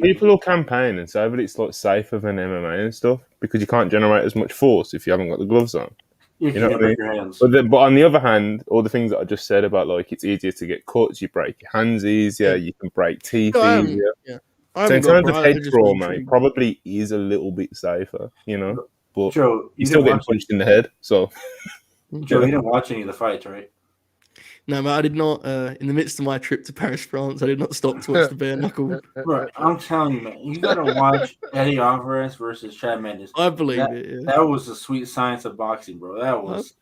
People will campaign and say, but it's like safer than MMA and stuff because you can't generate as much force if you haven't got the gloves on. You know what I mean? Your hands. But on the other hand, all the things that I just said about like it's easier to get cuts, you break your hands easier, you can break teeth easier. So in terms of head trauma, it probably is a little bit safer, you know. But Joe, you still get punched in the head, so. Joe, you didn't watch any of the fights, right? No, but I did not. In the midst of my trip to Paris, France, I did not stop to watch the bare knuckle. Bro, I'm telling you, man, you gotta watch Eddie Alvarez versus Chad Mendes. I believe it. That was the sweet science of boxing, bro. That was.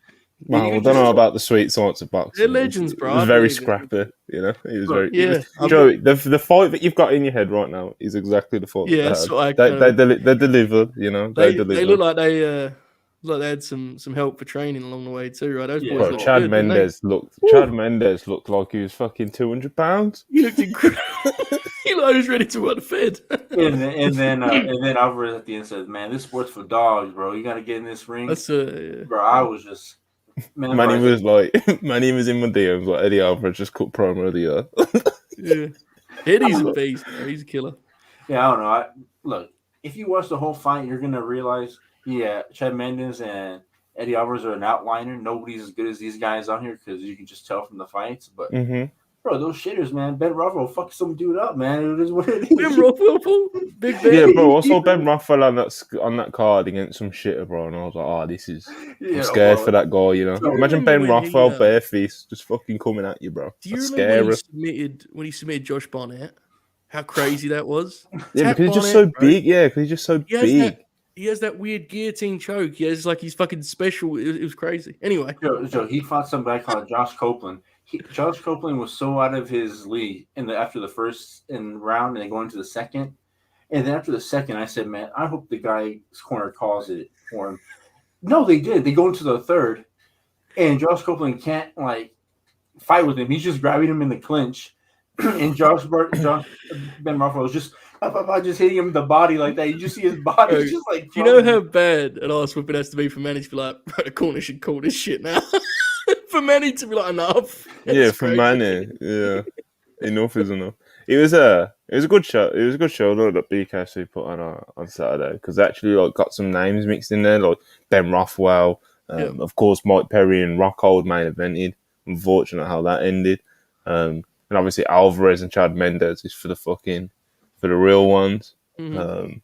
Well, I don't know about the sweet science of boxing. They're legends, bro. It was very scrappy, you know. It was very. Yeah, Joe, the fight that you've got in your head right now is exactly the fight. Yeah, they delivered. You know, they look like they had some help for training along the way too, right? Those boys look Chad good, Mendes looked like he was fucking 200 pounds. He looked incredible. He was ready to run fed. and then Alvarez at the end says, "Man, this sport's for dogs, bro. You got to get in this ring." That's bro. I was just. Manny was in my DMs like Eddie Alvarez just cut promo of the year. Yeah, Eddie's a beast. Bro. He's a killer. Yeah, I don't know. Look, if you watch the whole fight, you're gonna realize, Chad Mendes and Eddie Alvarez are an outliner. Nobody's as good as these guys on here because you can just tell from the fights. But bro, those shitters, man. Ben Rothwell fucked some dude up, man. It is what it is. Ben Rothwell, big Ben. Yeah, bro. Also, Ben Rothwell on that card against some shitter, bro. And I was like, this is. I'm scared for that guy, you know. Imagine Ben Rothwell bare fist just fucking coming at you, bro. Do you remember when he submitted Josh Barnett? How crazy that was. Yeah, because he's just so big. Yeah, because he's just so big. He has that weird guillotine choke. He has like he's fucking special. It was crazy. Anyway, Joe, he fought some guy called Josh Copeland. Josh Copeland was so out of his league after the first round, and they go into the second. And then after the second, I said, "Man, I hope the guy's corner calls it for him." No, they did. They go into the third, and Josh Copeland can't like fight with him. He's just grabbing him in the clinch, and Ben Rothwell was just hitting him in the body like that. You just see his body. It's just like, do you know how bad an ass whipping has to be for Manny to be like, bro, the corner should call this shit now. For Manny to be like, enough. Yeah, for Manny. Yeah, enough is enough. It was a good show. It was a good show though that BKFC put on Saturday because they actually like got some names mixed in there, like Ben Rothwell, of course Mike Perry and Rockhold main evented. Unfortunate how that ended. and obviously Alvarez and Chad Mendez is for the real ones. Mhm.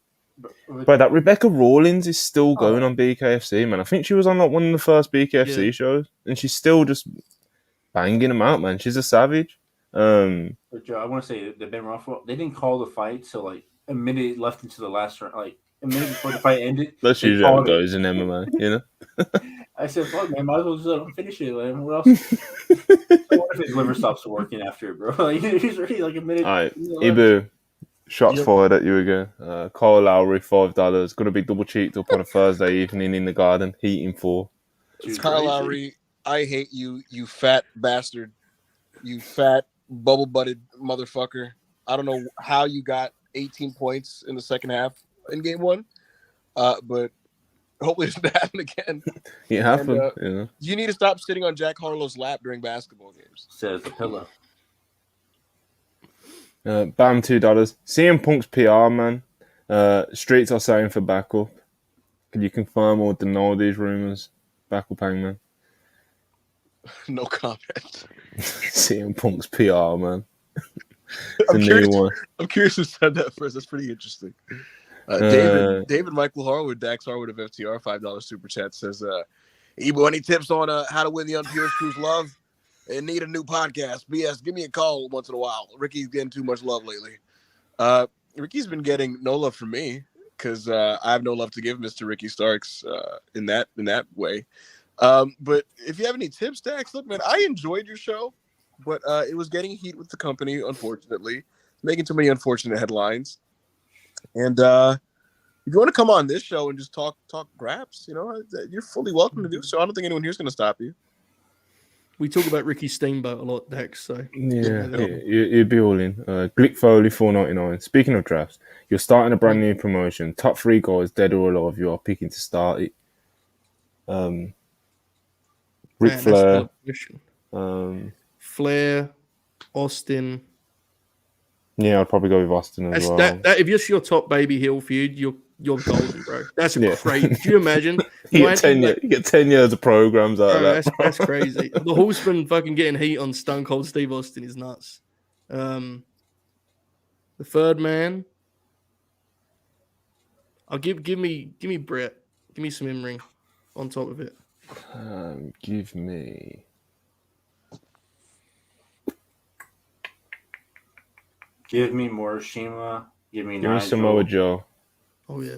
But that Rebecca Rawlins is still going Oh. on BKFC, man. I think she was on like one of the first BKFC Yeah. shows, and she's still just banging them out, man. She's a savage. But Joe, I want to say that Ben Ruffalo, they didn't call the fight till like a minute left into the last round, like a minute before the fight ended. That's They usually how it called it. goes in MMA, you know. I said, "Fuck, man, might as well just let him finish it. Like, what else? What if his liver stops working after it, bro? Like, he's already like a minute. All right, left. Ibu, shots Yep. fired at you again. Kyle Lowry, $5. Going to be double cheeked up on a Thursday evening in the garden, heating 4. Dude, Kyle crazy. Lowry, I hate you, you fat bastard. You fat, bubble-butted motherfucker. I don't know how you got 18 points in the second half in game 1, but hopefully it doesn't happen again. It happened, And, you know. You need to stop sitting on Jack Harlow's lap during basketball games. Says the pillow. Bam, $2. CM Punk's PR, man. Streets are saying for backup. Can you confirm or deny these rumors? Backup Hangman. No comment. CM Punk's PR, man. It's a I'm new curious, one. I'm curious who said that first. That's pretty interesting. Uh, David Michael Harwood, Dax Harwood of FTR, $5 super chat says, Ebo, any tips on how to win the Unpure Crew's love and need a new podcast? BS, give me a call once in a while. Ricky's getting too much love lately. Ricky's been getting no love from me because I have no love to give Mr. Ricky Starks in that way. But if you have any tips, Dax, look, man, I enjoyed your show, but it was getting heat with the company, unfortunately, making too many unfortunate headlines. And if you want to come on this show and just talk graps, you know, you're fully welcome to do so. I don't think anyone here's going to stop you. We talk about Ricky Steamboat a lot, Dex. So Yeah, you'd be all in. Glick Foley, $4.99. Speaking of drafts, you're starting a brand new promotion. Top 3 guys, dead or alive, you are picking to start it. Ric Man, that's Flair. a question. Flair, Austin. Yeah, I'd probably go with Austin as well. That if it's your top baby heel feud, you're golden, bro. That's Yeah. crazy. Do you imagine? You get 10 years of programs out Bro, of that. that's crazy. The Horseman fucking getting heat on Stone Cold Steve Austin is nuts. The third man, I'll give me Brett. Give me some in-ring on top of it. Give me Morishima. Give me Nigel. Samoa Joe. Oh yeah.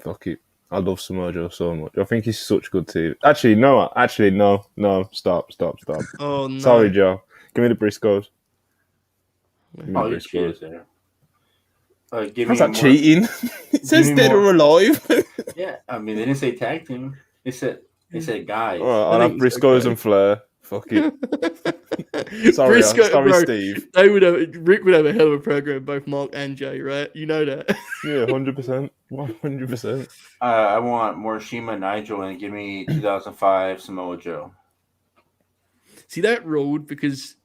Fuck it. I love Samoa Joe so much. I think he's such good TV. Actually, no. Stop. Oh no. Sorry, Joe. Give me the Briscoes. Give me the you Briscoes. cheated there. How's that cheating? It says dead or alive. Yeah, I mean they didn't say tag team. They said guys. I'll have Briscoes and Flair. Fuck it. Sorry, bro, Steve. Rick would have a hell of a program, both Mark and Jay, right? You know that. Yeah, 100%. 100%. I want Morishima, Nigel, and give me 2005 Samoa Joe. See, that ruled because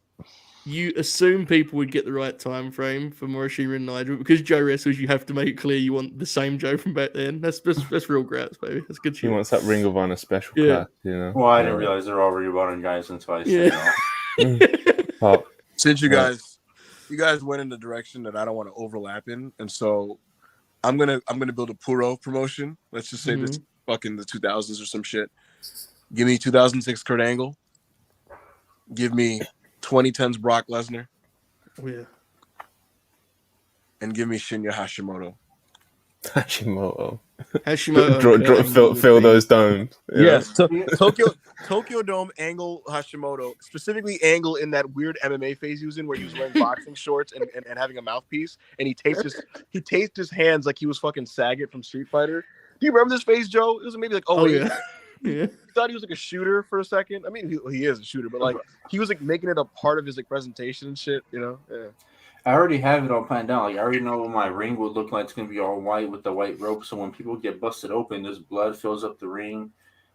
you assume people would get the right time frame for Morishima and Nigel. Because Joe wrestles, you have to make it clear you want the same Joe from back then. That's real graps, baby. That's good shit. He wants that Ring of Honor special cat, you know. Well, I didn't realize they're all reborn guys until I said Pop. Since you guys went in the direction that I don't want to overlap in, and so I'm gonna build a Puro promotion. Let's just say this fucking the 2000s or some shit. Give me 2006 Kurt Angle. Give me 2010s Brock Lesnar. Oh yeah. And give me Shinya Hashimoto. Hashimoto. Fill those domes. Yes. Tokyo Dome Angle Hashimoto. Specifically Angle in that weird MMA phase he was in where he was wearing boxing shorts and having a mouthpiece. And he taped his hands like he was fucking Sagat from Street Fighter. Do you remember this phase, Joe? It was maybe like, yeah. You thought he was like a shooter for a second. I mean, he is a shooter, but like he was like making it a part of his like presentation and shit, you know? Yeah. I already have it all planned out. Like I already know what my ring would look like. It's gonna be all white with the white rope. So when people get busted open, this blood fills up the ring.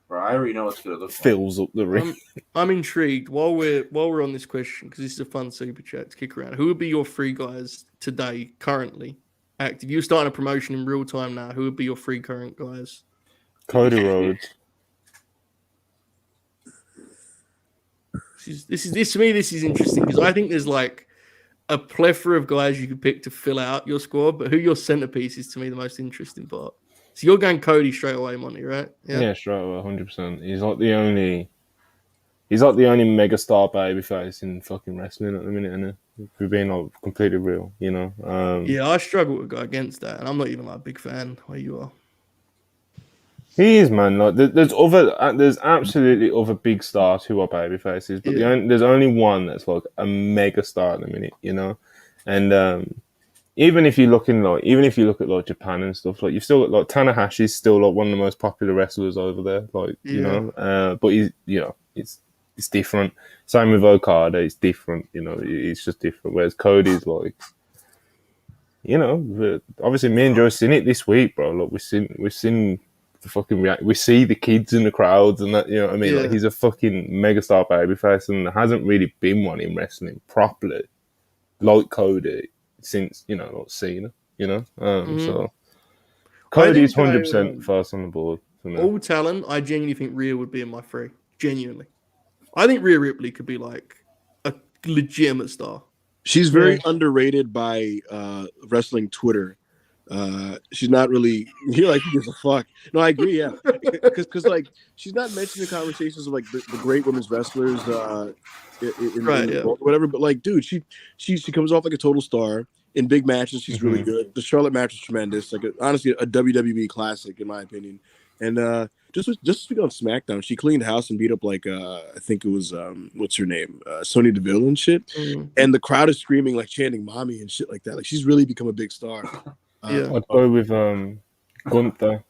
Bro, I already know what's gonna look fills up the ring. I'm intrigued. While we're on this question, because this is a fun super chat to kick around. Who would be your 3 guys today, currently active? You're starting a promotion in real time now. Who would be your 3 current guys? Cody Rhodes. This is to me. This is interesting because I think there's like a plethora of guys you could pick to fill out your squad, but who your centerpiece is to me the most interesting part. So you're going Cody straight away, Monty, right? Yeah, straight away, 100%. He's like the only megastar babyface in fucking wrestling at the minute, and if we're being like completely real, you know. Yeah, I struggle to go against that, and I'm not even like a big fan where you are. He is, man. Like there's absolutely other big stars who are babyfaces, but there's only one that's like a mega star at the minute, you know. And even if you look at like Japan and stuff, like you've still got like Tanahashi's still like one of the most popular wrestlers over there, like you know. But he's, you know, it's different. Same with Okada, it's different, you know. It's just different. Whereas Cody's like, you know, obviously me and Joe seen it this week, bro. Look, we've seen the fucking react. We see the kids in the crowds and that, you know what I mean? Like he's a fucking megastar babyface, and there hasn't really been one in wrestling properly like Cody since, you know, like Cena, you know. So Cody's 100% first on the board for me. All talent, I genuinely think Rhea would be in my three. Genuinely, I think Rhea Ripley could be like a legitimate star. She's very underrated by wrestling Twitter. She's not really. You're like, who gives a fuck? No, I agree. Yeah, because like she's not mentioned in conversations of like the great women's wrestlers, in the world, whatever. But like, dude, she comes off like a total star in big matches. She's really good. The Charlotte match is tremendous. Like honestly, a WWE classic in my opinion. And just to speak on SmackDown, she cleaned house and beat up like I think it was what's her name, Sonya Deville and shit. And the crowd is screaming like chanting "mommy" and shit like that. Like she's really become a big star. I'd go with Gunther.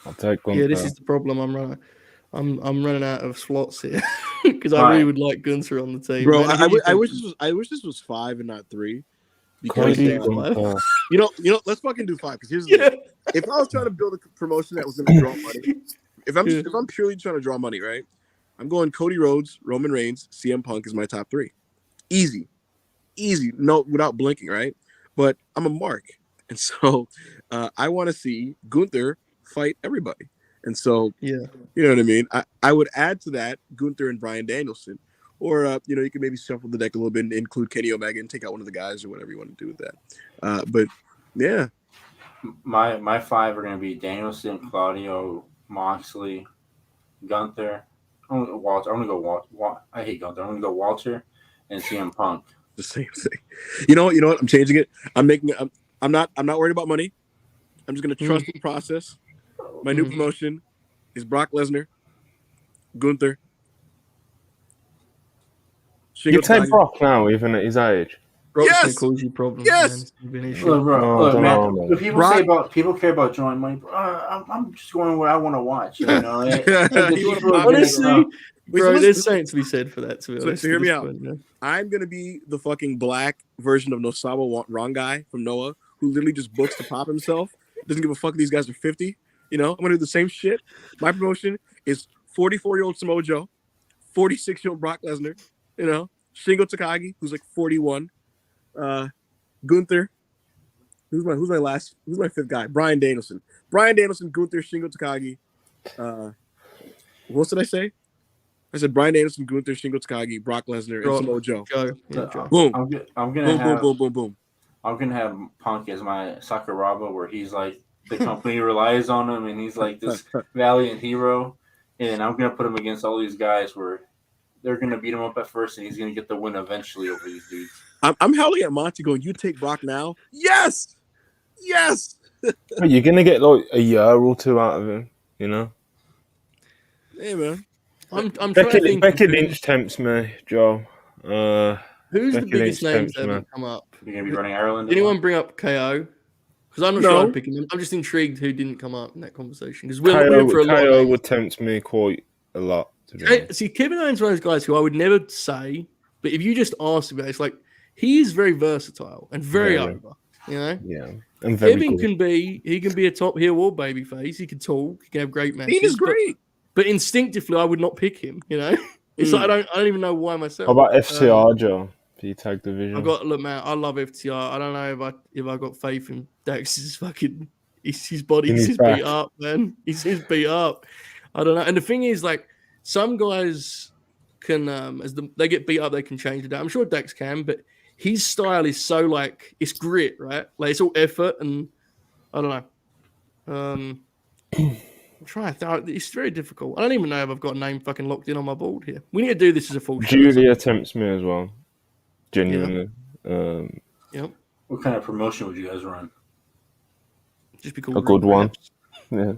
I'll take Gunther. Yeah, this is the problem. I'm running out of slots here because I really would like Gunther on the team. Bro, I wish this was 5 and not 3. Because you know, let's fucking do 5. Because here's the thing. If I was trying to build a promotion that was going to draw money, if I'm purely trying to draw money, right? I'm going Cody Rhodes, Roman Reigns, CM Punk is my top 3. Easy, no, without blinking, right? But I'm a mark. And so I want to see Gunther fight everybody. And so, you know what I mean? I would add to that Gunther and Bryan Danielson. Or, you know, you can maybe shuffle the deck a little bit and include Kenny Omega and take out one of the guys or whatever you want to do with that. But, yeah. My 5 are going to be Danielson, Claudio, Moxley, Gunther. I'm going to go Walter. I hate Gunther. I'm going to go Walter and CM Punk. The same thing. You know what? I'm changing it. I'm not worried about money. I'm just going to trust the process. My new promotion is Brock Lesnar, Gunther. You take Brock now, even at his age. Brock's cause you problems. Yes. Man. People care about drawing money. I'm just going where I want to watch. You know, honestly, bro, there's something to be said for that. To be honest, so hear me out. I'm gonna be the fucking black version of Nosawa Rongai from Noah, who literally just books to pop himself. Doesn't give a fuck if these guys are 50. You know, I'm gonna do the same shit. My promotion is 44-year-old Samoa Joe, 46-year-old Brock Lesnar. You know, Shingo Takagi, who's like 41. Gunther. Who's my 5th guy? Bryan Danielson, Gunther, Shingo Takagi. What did I say? I said Bryan Danielson, Gunther, Shingo Takagi, Brock Lesnar, and Samoa Joe. Boom. Boom. I'm gonna have Punk as my Sakuraba, where he's like the company relies on him, and he's like this valiant hero. And I'm gonna put him against all these guys where they're gonna beat him up at first, and he's gonna get the win eventually over these dudes. I'm howling at Monty going, "You take Brock now?" Yes. You're gonna get like a year or 2 out of him, you know. Hey man, I'm trying to think. Becky Lynch tempts me, Joe. Who's the biggest names that haven't come up? You're gonna be running Ireland. Did anyone bring up KO? Because I'm not sure I'm picking them. I'm just intrigued who didn't come up in that conversation. Because KO would tempt me quite a lot. See, Kevin Owens is one of those guys who I would never say, but if you just ask about it, it's like he is very versatile and very over. You know? Yeah. And very Kevin cool. can be a top heel or babyface. He can talk, he can have great matches. He is great. But instinctively I would not pick him, you know? It's like I don't even know why myself. How about FTR, Joe? For your tag division. Look, man, I love FTR. I don't know if I got faith in Dax's fucking his body. He's just beat up, man. He's just beat up. I don't know. And the thing is, like, some guys can, they get beat up, they can change it. I'm sure Dax can, but his style is so like it's grit, right? Like it's all effort, and I don't know. I'm trying to think. It's very difficult. I don't even know if I've got a name fucking locked in on my board here. We need to do this as a full show. Julia tempts me as well. Genuinely. Yep. What kind of promotion would you guys run? Just be called A good Real one. Raps. Yeah.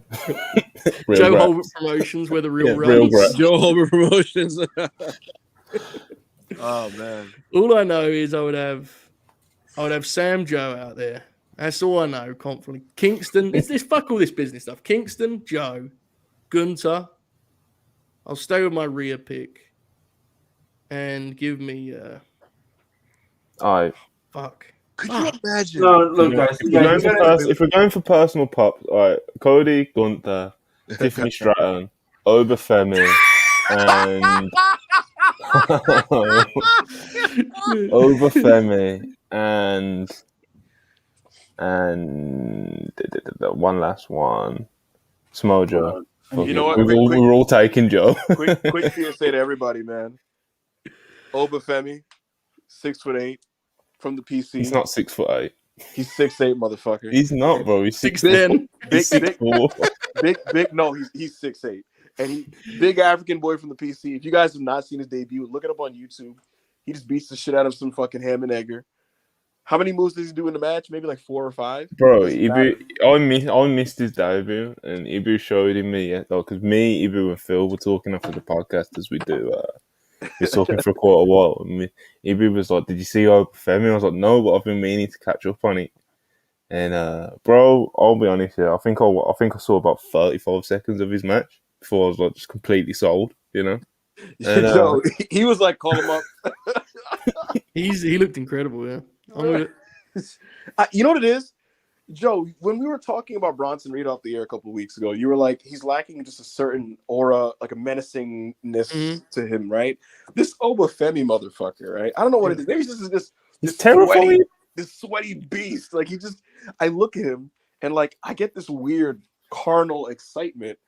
Joe Raps. Holbert Promotions, where the real Yeah, Real raps. Raps. Joe Homer Promotions. Oh man. All I know is I would have Sam Joe out there. That's all I know confidently. Kingston. It's fuck all this business stuff. Kingston, Joe, Gunter. I'll stay with my rear pick. And give me fuck. Could you imagine? No, look, guys. If we're going for personal pops, all right, Cody, Gunther, Tiffany Stratton, Oba Femi, and Oba Femi, and one last one, Smojo. You know what? We're all taking Joe. quick PSA to everybody, man. Oba Femi, 6'8", from the PC. He's not 6'8". He's 6'8", motherfucker. He's not, bro. He's 6'10". Big. No, he's 6'8", and he big African boy from the PC. If you guys have not seen his debut, look it up on YouTube. He just beats the shit out of some fucking ham and egger. How many moves does he do in the match? Maybe like 4 or 5. Bro, I missed his debut, and Ibu showed him me. Because me, Ibu, and Phil were talking after the podcast as we do. We were talking for quite a while. And Ibu was like, "Did you see Oba Femi?" I was like, "No, but I've been meaning to catch up on it." And bro, I'll be honest here. I think I saw about 35 seconds of his match before I was like just completely sold. You know. And, Yo, he was like, "Call him up." He looked incredible. Yeah. You know what it is, Joe? When we were talking about Bronson Reed off the air a couple of weeks ago, you were like, he's lacking just a certain aura, like a menacingness to him, right? This Oba Femi motherfucker, right? I don't know what it is. Maybe this is this terrifying. This sweaty beast. Like I look at him and like I get this weird carnal excitement.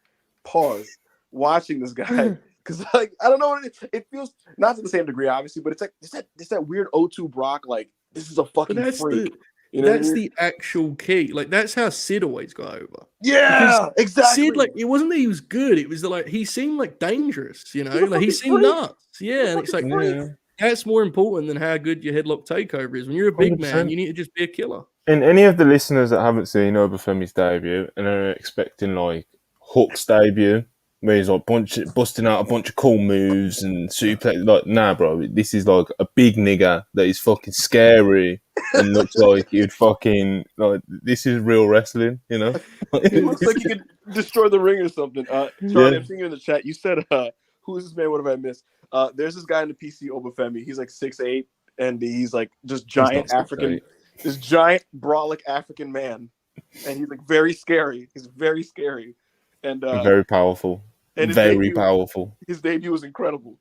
Pause. Watching this guy. Because like I don't know what it is. It feels not to the same degree, obviously, but it's like it's that weird O2 Brock, like this is a fucking freak. That's the actual key. Like that's how Sid always got over. Yeah, because exactly. Sid, like it wasn't that he was good. It was that like he seemed like dangerous. You know, like he seemed nuts. Yeah, and it's like that's more important than how good your headlock takeover is. When you're a big 100%. Man, you need to just be a killer. And any of the listeners that haven't seen Oba Femi's debut and are expecting like Hook's debut, where he's like busting out a bunch of cool moves and suplex. Like, nah, bro, this is like a big nigga that is fucking scary and looks like you'd fucking like. This is real wrestling, you know. It looks like you could destroy the ring or something. Charlie, I'm seeing you in the chat. You said, "Who is this man? What have I missed?" There's this guy in the PC, Oba Femi. He's like 6'8", and he's like just giant African. This giant brolic African man, and he's like very scary. He's very scary, and very powerful. And very powerful. His debut was incredible.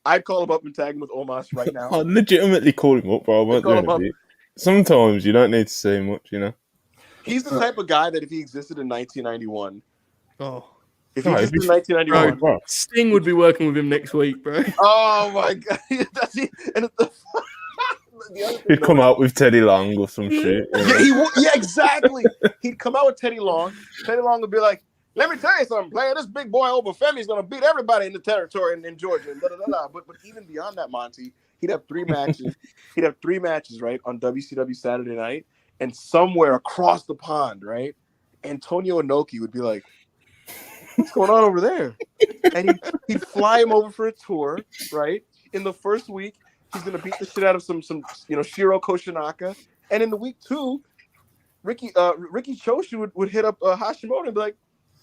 I'd call him up and tag him with Omos right now. I'd legitimately call him up, bro. I won't do it. Sometimes you don't need to say much, you know. He's the type of guy that if he existed in 1991, if he existed in 1991, bro, Sting would be working with him next week, bro. Oh my god, that's it. And he'd come out with Teddy Long or some shit. You know? Yeah, exactly. He'd come out with Teddy Long. Teddy Long would be like, "Let me tell you something, player. This big boy Oba Femi is going to beat everybody in the territory in Georgia." And But even beyond that, Monty, he'd have 3 matches. He'd have 3 matches, right, on WCW Saturday night. And somewhere across the pond, right, Antonio Inoki would be like, "What's going on over there?" And he'd fly him over for a tour, right? In the first week, he's going to beat the shit out of some Shiro Koshinaka. And in the week 2, Ricky Choshu would hit up Hashimoto and be like,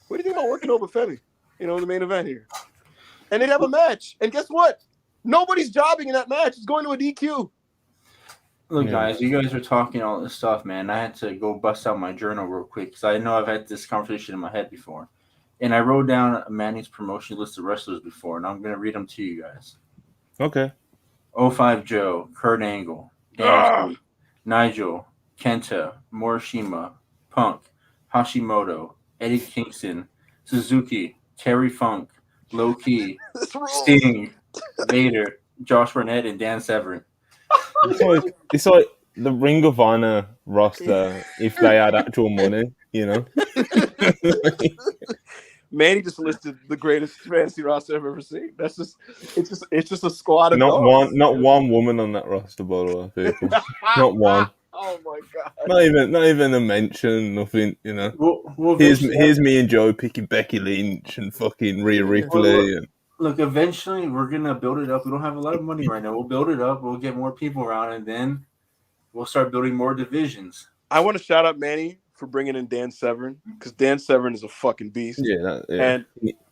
"What do you think about working Oba Femi? You know, the main event here." And they'd have a match. And guess what? Nobody's jobbing in that match. It's going to a DQ. Look, guys, you guys are talking all this stuff, man. I had to go bust out my journal real quick because I know I've had this conversation in my head before. And I wrote down Manny's promotion list of wrestlers before, and I'm going to read them to you guys. Okay. 05 Joe, Kurt Angle, Dan Nigel, Kenta, Morishima, Punk, Hashimoto, Eddie Kingston, Suzuki, Terry Funk, Low Key, Sting, Vader, Josh Barnett, and Dan Severn. It's like the Ring of Honor roster if they had actual money, you know. Manny just listed the greatest fantasy roster I've ever seen. It's just a squad of Not dogs. one woman on that roster, by the way, people. Not one. Oh my god. Not even a mention. Nothing. You know. We'll Here's me and Joe picking Becky Lynch and fucking Rhea Ripley. Look, eventually we're gonna build it up. We don't have a lot of money right now. We'll build it up. We'll get more people around, and then we'll start building more divisions. I want to shout out Manny for bringing in Dan Severn because Dan Severn is a fucking beast. Yeah. And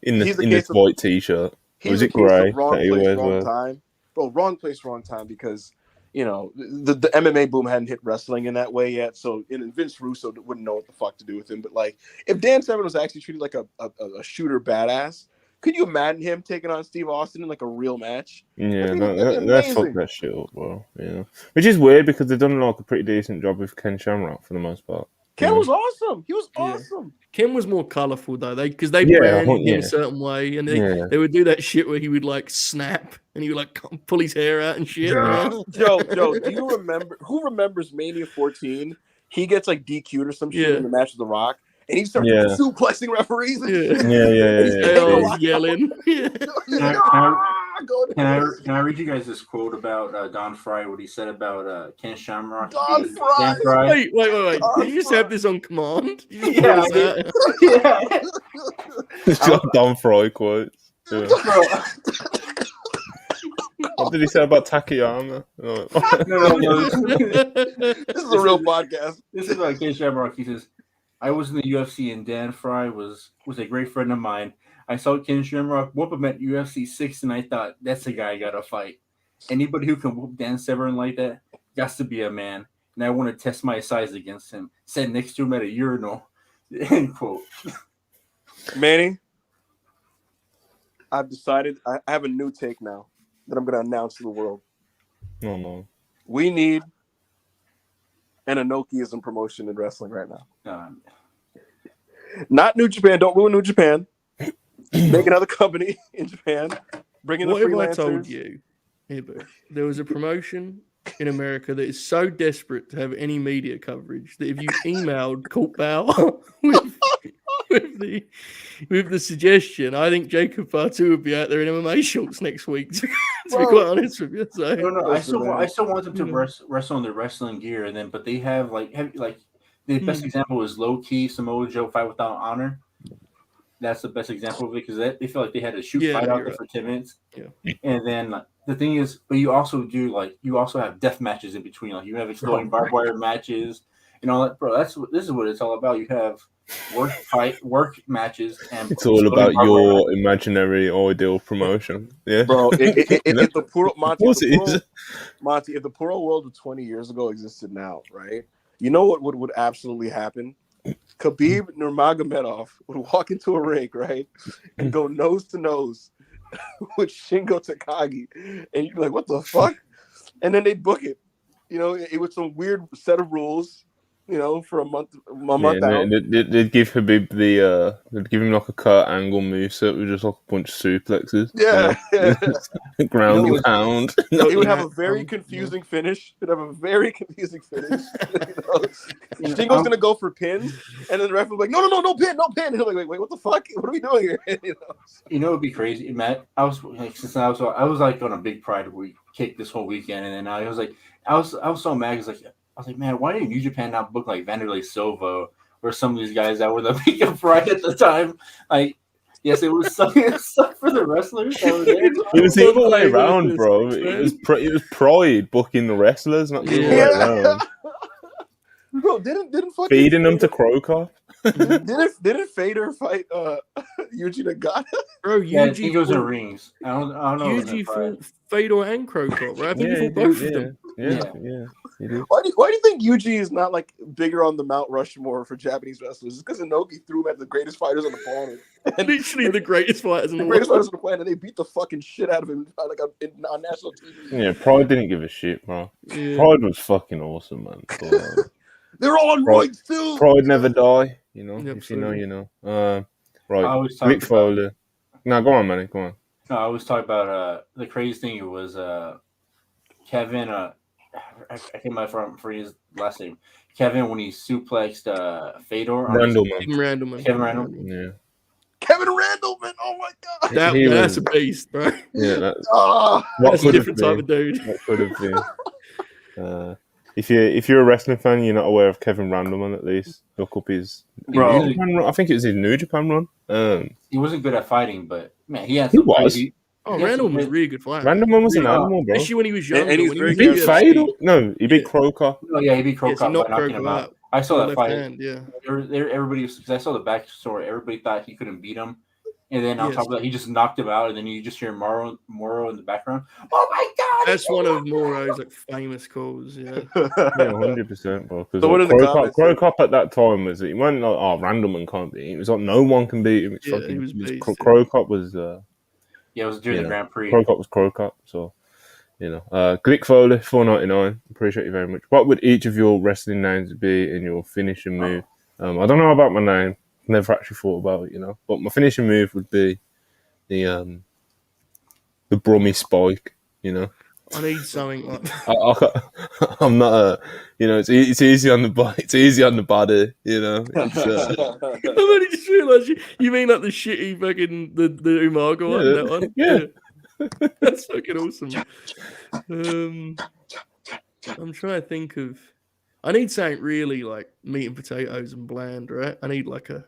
in this white t-shirt. Was it grey? Wrong place, wrong time. Bro, wrong place, wrong time because you know the MMA boom hadn't hit wrestling in that way yet. So and Vince Russo wouldn't know what the fuck to do with him. But like, if Dan Severn was actually treated like a shooter badass, could you imagine him taking on Steve Austin in like a real match? Yeah, that's fuck that shit up, bro. Yeah, which is weird because they've done like a pretty decent job with Ken Shamrock for the most part. Ken was awesome. He was awesome. Ken was more colourful though, because they branded him a certain way, and they would do that shit where he would like snap and he would like pull his hair out and shit. Joe, do you remember? Who remembers Mania 14? He gets like DQ'd or some shit in the match with The Rock, and he starts suplexing referees. And He's yelling. Can I read you guys this quote about Don Fry? What he said about Ken Shamrock? Don Fry. Wait. Did you just have this on command? Yeah. It's got Don Fry quotes. Yeah. What did he say about Takayama? No. This is a real podcast. This is like Ken Shamrock. He says, "I was in the UFC and Dan Fry was a great friend of mine. I saw Ken Shamrock whoop him at UFC 6, and I thought, that's the guy I got to fight. Anybody who can whoop Dan Severn like that got to be a man. And I want to test my size against him. Sat next to him at a urinal." End quote. Manny, I've decided I have a new take now that I'm going to announce to the world. No. We need an Inokiism promotion in wrestling right now. Not New Japan. Don't ruin New Japan. Make another company in Japan. Bring in the freelancers. What if I told you, there was a promotion in America that is so desperate to have any media coverage that if you emailed Colt Bauer with the suggestion, I think Jacob Fatu would be out there in MMA shorts next week. To be quite honest with you, so. No. I still want them to wrestle in their wrestling gear, and then but they have the best example is low key Samoa Joe fight without honor. That's the best example of it because they feel like they had to shoot fight out there for 10 minutes. Yeah. And then the thing is, but you also have death matches in between. Like you have exploding barbed wire matches and all that. Bro, this is what it's all about. You have work matches, and it's all about your imaginary ideal promotion. Yeah, bro. If the Puro Monty, if the Puro world of 20 years ago existed now, right? You know what would absolutely happen? Khabib Nurmagomedov would walk into a ring, right, and go nose to nose with Shingo Takagi, and you'd be like, "What the fuck?" And then they'd book it, it was some weird set of rules, for a month out. They'd give Khabib they'd give him like a Kurt Angle moveset with just like a bunch of suplexes. Yeah. Ground and pound. He would have a very confusing finish. Shingo's gonna go for pins, and then the ref will be like, no pin. And he'll be like, wait, what the fuck? What are we doing here? It'd be crazy, Matt. I was like on a big Pride week kick this whole weekend, and then I was so mad because I was like, man, why didn't New Japan not book like Vanderlei Silva or some of these guys that were the peak of Pride at the time? Like, yes, it was suck for the wrestlers. It was the other way around, bro. It was Pride booking the wrestlers, not the other way around. Bro, didn't fucking feeding them to Krokop? Didn't Fader fight Yuji Nagata? Bro, Yuji goes in rings. I don't know. Yuji fought Fader and Krokop, right? I think he fought both of them. Yeah. Why do you think Yuji is not like bigger on the Mount Rushmore for Japanese wrestlers? It's because Inoki threw him at the greatest fighters on the planet. Literally the greatest fighters on the planet. And they beat the fucking shit out of him on national TV. Yeah, Pride didn't give a shit, bro. Yeah. Pride was fucking awesome, man. They're all on roids too. Pride never die. If you know, you know. Right, Mick Foley. No, go on, man. Go on. No, I was talking about the crazy thing. It was Kevin I came out for his last name. Kevin when he suplexed Fedor on his, Randleman. Kevin Randall. Yeah. Kevin Randleman. Oh my god. That's a beast, bro. Yeah, that's Oh, what That's a could have different type of been. dude. What could have been. If you're a wrestling fan, you're not aware of Kevin Randleman. At least look up his Bro. New Japan run. I think it was his New Japan run. He wasn't good at fighting, but man, he had He some was. crazy. Oh, he had some Randall was crazy- really good fighter. Randleman was an Really, animal, bro. especially when he was younger. And he's when very He beat good. Fadel. No, he beat Yeah. Croker. Oh yeah, he beat Crow Yes, he Cop by knocked knocking him Croco out. out. I saw that Left fight. hand, yeah. Everybody, because I saw the backstory. Everybody thought he couldn't beat him, and then on Yes. top of that, he just knocked him out. And then you just hear Moro in the background. Oh my god! That's one of Moro's like famous calls. Yeah, Yeah, 100%, bro. So what are the comments? Crow Cop at that time was he wasn't like, oh, Randleman can't beat him. It was like no one can beat him. It's Yeah, fucking, he was beast, yeah. Crow Cop was Yeah, it was during you the know, Grand Prix. Crow Cop was Crow Cop. So Glick Foley, $4.99. Appreciate you very much. What would each of your wrestling names be in your finishing move? I don't know about my name. Never actually thought about it, But my finishing move would be the Brummy Spike, I need something like. I'm not a, it's easy on the body. It's easy on the body, It's, I've only just realised you mean like the shitty fucking the Umaga one, that one? Yeah. That's fucking awesome. I'm trying to think of. I need something really like meat and potatoes and bland, right? I need like a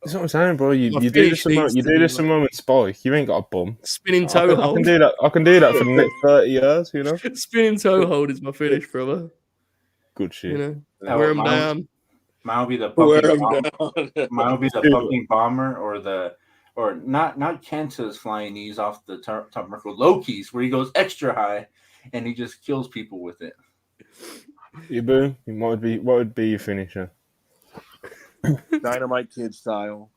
That's what I'm saying, bro. You My do finish this needs to be a moment Spike. You ain't got a bum. spinning I toe can hold. do that. I can do that for the next 30 years. Spinning toe hold is my finish, brother. Good shit. Wear them down. Mine will be the Wear pumping 'em bomb. down. Mine will be the pumping bomber or not Kenta's flying knees off the top Merkle Loki's where he goes extra high and he just kills people with it. You boom. What would be your finisher? Dynamite Kid style.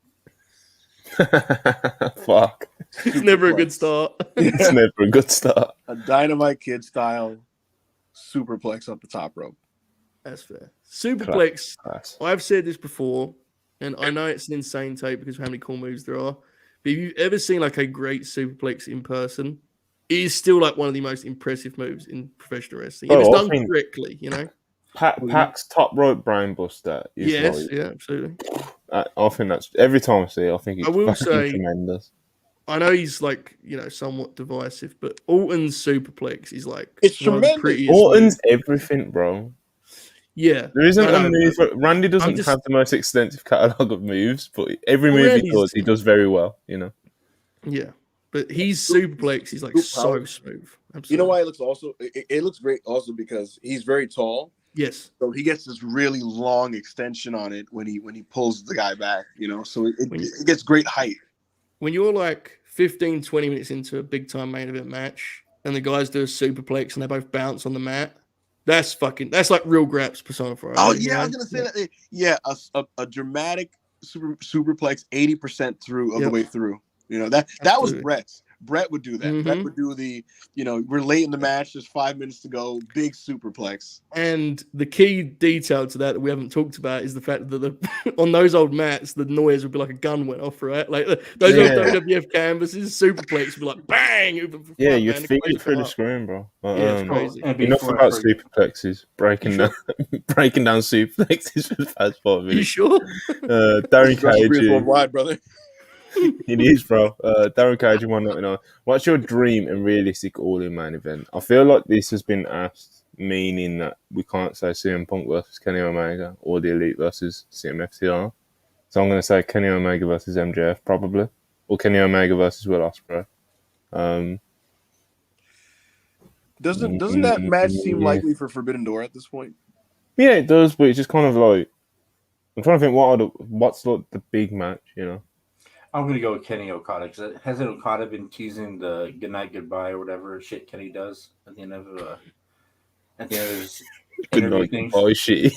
Fuck. It's never a good start. It's never a good start. A Dynamite Kid style superplex up the top rope. That's fair. Superplex. Class. I've said this before, and I know it's an insane tape because of how many cool moves there are. But if you've ever seen like a great superplex in person, it is still like one of the most impressive moves in professional wrestling. If it's done correctly, Pac's top rope brain buster is absolutely. I think that's every time I see it, I think it's I will fucking say- tremendous. I know he's like, somewhat divisive, but Orton's superplex is like It's one of the tremendous. prettiest Orton's moves. everything, bro. Yeah. There isn't I a know, move. but Randy doesn't just- have the most extensive catalogue of moves, but every Well, move Randy's- he does very well. Yeah. But his superplex is like so smooth. Absolutely. You know why it looks also? It looks great also because he's very tall, Yes. so he gets this really long extension on it when he pulls the guy back. So it gets great height. When you're like 15, 20 minutes into a big time main event match and the guys do a superplex and they both bounce on the mat, that's like real graps personified. Oh yeah, I was gonna say that. Yeah, a dramatic superplex 80% through of the way through. That was Absolutely. Brett's. Brett would do that. Brett would do the, we're late in the match, there's 5 minutes to go, big superplex. And the key detail to that we haven't talked about is the fact that on those old mats, the noise would be like a gun went off, right? Like those old WWF canvases, superplex would be like bang. Yeah, you feel it through the screen, bro. It's crazy. Enough about superplexes, breaking down superplexes for the past 5 minutes. You sure? Brett's Darren Cage. worldwide, brother. It is, bro. Darren Cage, 199. What's your dream and realistic all-in main event? I feel like this has been asked, meaning that we can't say CM Punk versus Kenny Omega or the Elite versus CMFTR. So I'm going to say Kenny Omega versus MJF, probably. Or Kenny Omega versus Will Ospreay. Doesn't that match seem likely for Forbidden Door at this point? Yeah, it does, but it's just kind of like... I'm trying to think what's like the big match, I'm gonna go with Kenny Okada because hasn't Okada been teasing the good night, goodbye, or whatever shit Kenny does at the end of his Good interview night, things? boy, shit.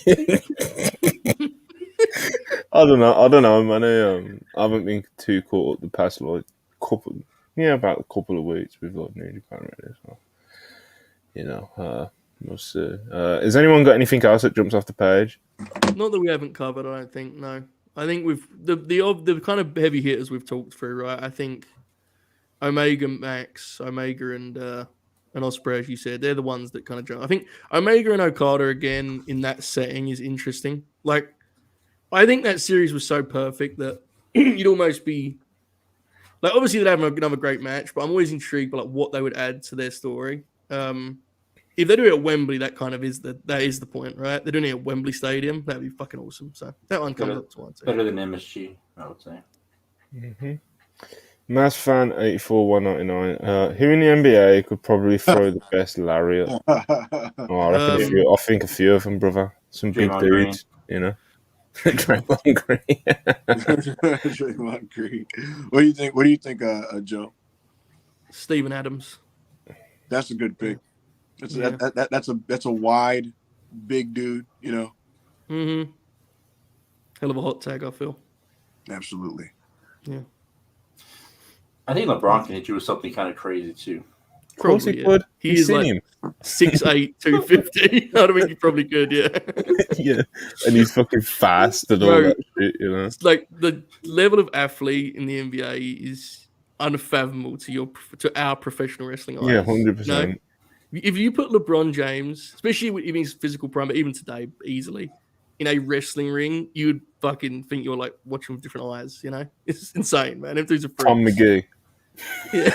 I don't know, man. I haven't been too caught up the past about a couple of weeks with like New Japan really. So, we'll see. Has anyone got anything else that jumps off the page? Not that we haven't covered, I don't think. No, I think we've the kind of heavy hitters we've talked through, right? I think Omega and and Ospreay, as you said, they're the ones that kind of jump. I think Omega and Okada again in that setting is interesting. Like, I think that series was so perfect that you'd almost be like, obviously they'd have another great match, but I'm always intrigued by like what they would add to their story. If they do it at Wembley, that kind of is the point, right? They're doing it at Wembley Stadium. That'd be fucking awesome. So that one comes up to one too. Better than MSG, I would say. Mm-hmm. Mass fan 84,199. Who in the NBA could probably throw the best lariat? Oh, I think a few of them, brother. Some big Draymond dudes, you know. Draymond Green. Draymond Green. What do you think? What do you think, Joe? Steven Adams. That's a good pick. That's a wide, big dude. You know. Mm-hmm. Hell of a hot tag, I feel. Absolutely. Yeah. I think LeBron can hit you with something kind of crazy too. Of course he could. He is like 6'8", 250. I don't think he probably could, yeah. Yeah. And he's fucking fast and all that shit, you know. It's like the level of athlete in the NBA is unfathomable to our professional wrestling eyes. Yeah, 100%. You know? If you put LeBron James, especially in his physical prime, but even today, easily, in a wrestling ring, you'd fucking think you're like watching with different eyes, you know? It's insane, man. If there's a freak. Tom McGee. Yeah.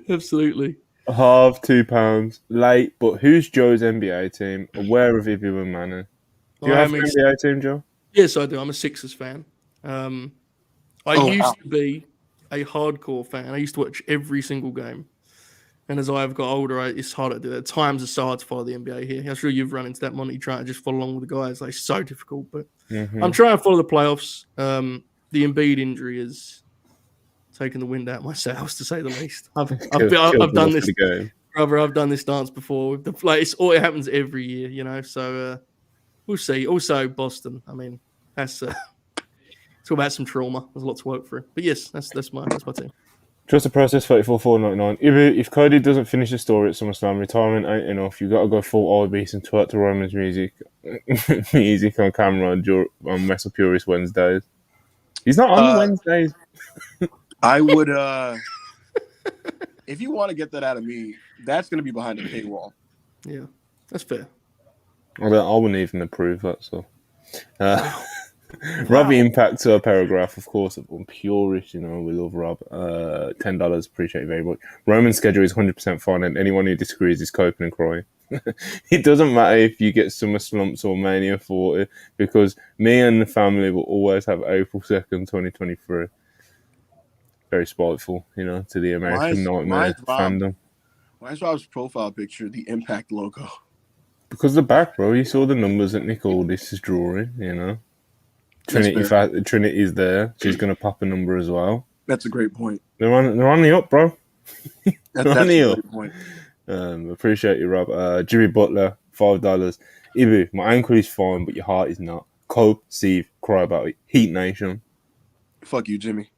Absolutely. Half £2 late, but who's Joe's NBA team? Aware of Ibby and Manor. Do you have an NBA team, Joe? Yes, I do. I'm a Sixers fan. I used to be a hardcore fan. I used to watch every single game. And as I've got older, it's harder to do that. Times are so hard to follow the NBA here. I'm sure you've run into that, Monty, trying to just follow along with the guys. Like, it's so difficult. But I'm trying to follow the playoffs. The Embiid injury has taken the wind out of my sails, to say the least. I've done this, brother. I've done this dance before with the place. It happens every year, you know. So we'll see. Also, Boston. I mean, that's talk about some trauma. There's a lot to work through. But yes, that's my team. Trust the process, 34,499. If Cody doesn't finish the story at SummerSlam, retirement ain't enough. You got to go full IBs and twerk to Roman's music on camera on WrestlePurists Wednesdays. He's not on Wednesdays. I would, if you want to get that out of me, that's going to be behind a paywall. Yeah, that's fair. I wouldn't even approve that. So, Robbie impacts a paragraph, of course, on Purist. You know, we love Rob. $10, appreciate it very much. Roman's schedule is 100% fine, and anyone who disagrees is coping and crying. It doesn't matter if you get summer slumps or Mania 40, because me and the family will always have April 2nd, 2023. Very spiteful, you know, to the American Nightmare fandom. Why is Rob's profile picture the Impact logo? Because the back, bro. You saw the numbers that Nick Aldis is drawing, you know. Trinity's there. She's going to pop a number as well. That's a great point. They're on the up, bro. That's a great point. Appreciate you, Rob. Jimmy Butler, $5. Ibu, my ankle is fine, but your heart is not. Cope, Steve, cry about it. Heat Nation. Fuck you, Jimmy.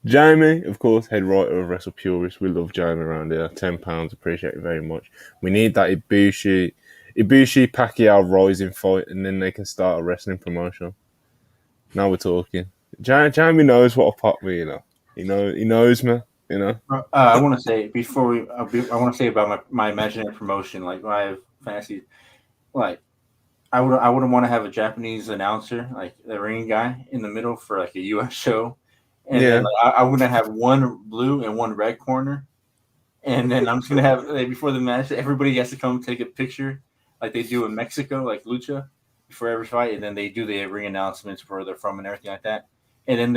Jamie, of course, head writer of WrestlePurists. We love Jamie around here. £10, appreciate it very much. We need that Ibushi Pacquiao rising fight, and then they can start a wrestling promotion. Now we're talking. Jamie knows what a pop me, you know. He knows me, you know. I want to say I want to say about my imaginary promotion, like my fantasy, like I wouldn't want to have a Japanese announcer, like the ring guy, in the middle for like a U.S. show. And then, like, I want to have one blue and one red corner. And then I'm just going to have, like, before the match, everybody has to come take a picture like they do in Mexico, like Lucha, before every fight. And then they do the ring announcements where they're from and everything like that. And then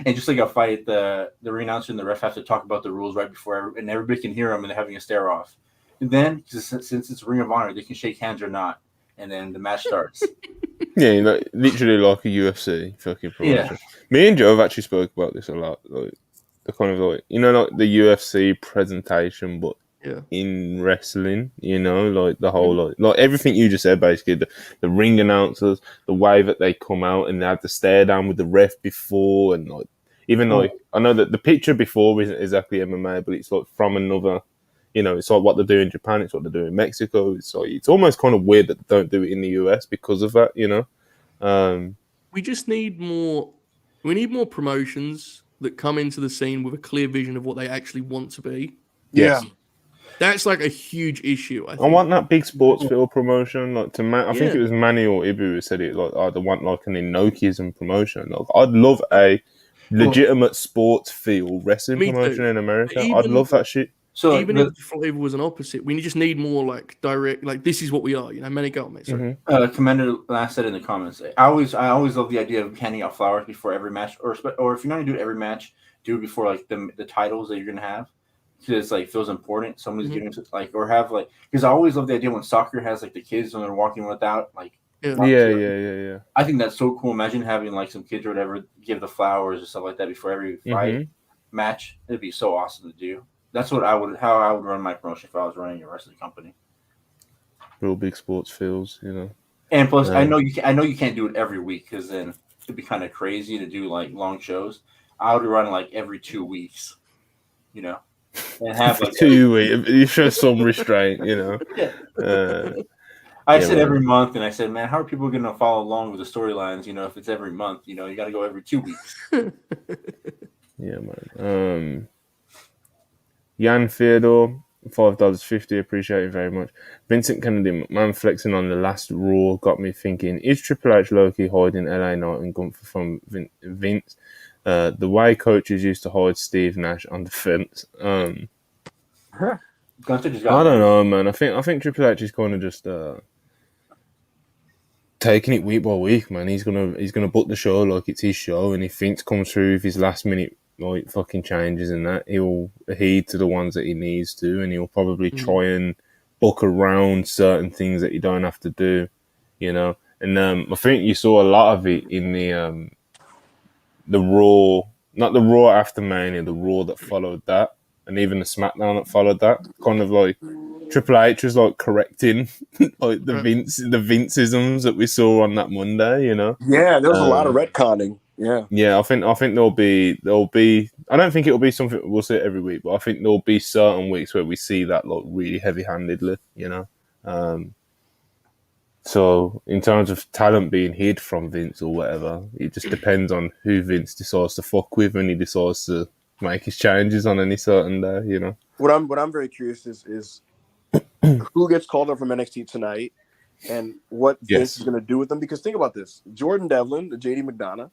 and just like a fight, the ring announcer and the ref have to talk about the rules right before, and everybody can hear them and they're having a stare off. And then, since it's Ring of Honor, they can shake hands or not. And then the match starts. Yeah, you know, literally like a UFC fucking promotion. Yeah. Me and Joe have actually spoke about this a lot. Like the kind of like, you know, like the UFC presentation, but in wrestling, you know, like the whole like everything you just said, basically the ring announcers, the way that they come out and they have to stare down with the ref before, and like even like I know that the picture before isn't exactly MMA, but it's like from another. You know, it's like what they do in Japan, it's what they do in Mexico. It's like it's almost kind of weird that they don't do it in the US because of that, you know. We just need more. We need more promotions that come into the scene with a clear vision of what they actually want to be. Yes. Yeah. That's like a huge issue. I I think. want that big sports field promotion. Like I think Yeah. it was Manny or Ibu who said it. Like, I want like an Inokiism promotion. Like, I'd love a legitimate sports field wrestling Me too. promotion in America. I'd Even- love that shit. So Even if the flavor was an opposite, we just need more like direct. Like this is what we are. You know, Manny, go on, mate. Sorry. Commander last said in the comments, I always love the idea of handing out flowers before every match, or if you're not gonna do it every match, do it before like the titles that you're gonna have, because it's like feels important. Somebody's getting to, like, or have like, because I always love the idea when soccer has like the kids when they're walking without like. Yeah. I think that's so cool. Imagine having like some kids or whatever give the flowers or stuff like that before every fight match. It'd be so awesome to do. That's how I would run my promotion if I was running a wrestling company. Real big sports fields, you know. And plus, I know you can't do it every week because then it'd be kind of crazy to do like long shows. I would run like every 2 weeks, you know, and have like 2 weeks. You show some restraint, you know. Yeah. I said every month, and I said, man, how are people going to follow along with the storylines? You know, if it's every month, you know, you got to go every 2 weeks. Yeah, man. Jan Theodore, $5.50. Appreciate it very much. Vincent Kennedy McMahon flexing on the last Raw got me thinking: is Triple H low-key hiding LA Knight and Gunther from Vince? The way coaches used to hide Steve Nash on the fence. I don't know, man. I think Triple H is kind of just taking it week by week, man. He's gonna book the show like it's his show, and if Vince comes through with his last minute like fucking changes and that, he'll heed to the ones that he needs to, and he'll probably try and book around certain things that you don't have to do, you know. And I think you saw a lot of it in the Raw, not the Raw after Mania, the Raw that followed that, and even the SmackDown that followed that. Kind of like Triple H was like correcting like the Vinceisms that we saw on that Monday, you know. Yeah, there was a lot of retconning. Yeah, I think there'll be. I don't think it'll be something we'll see every week, but I think there'll be certain weeks where we see that like really heavy-handedly, you know. So in terms of talent being hid from Vince or whatever, it just depends on who Vince decides to fuck with when he decides to make his changes on any certain day, you know. What I'm very curious is who gets called up from NXT tonight, and what Vince is going to do with them. Because think about this: Jordan Devlin, the JD McDonough,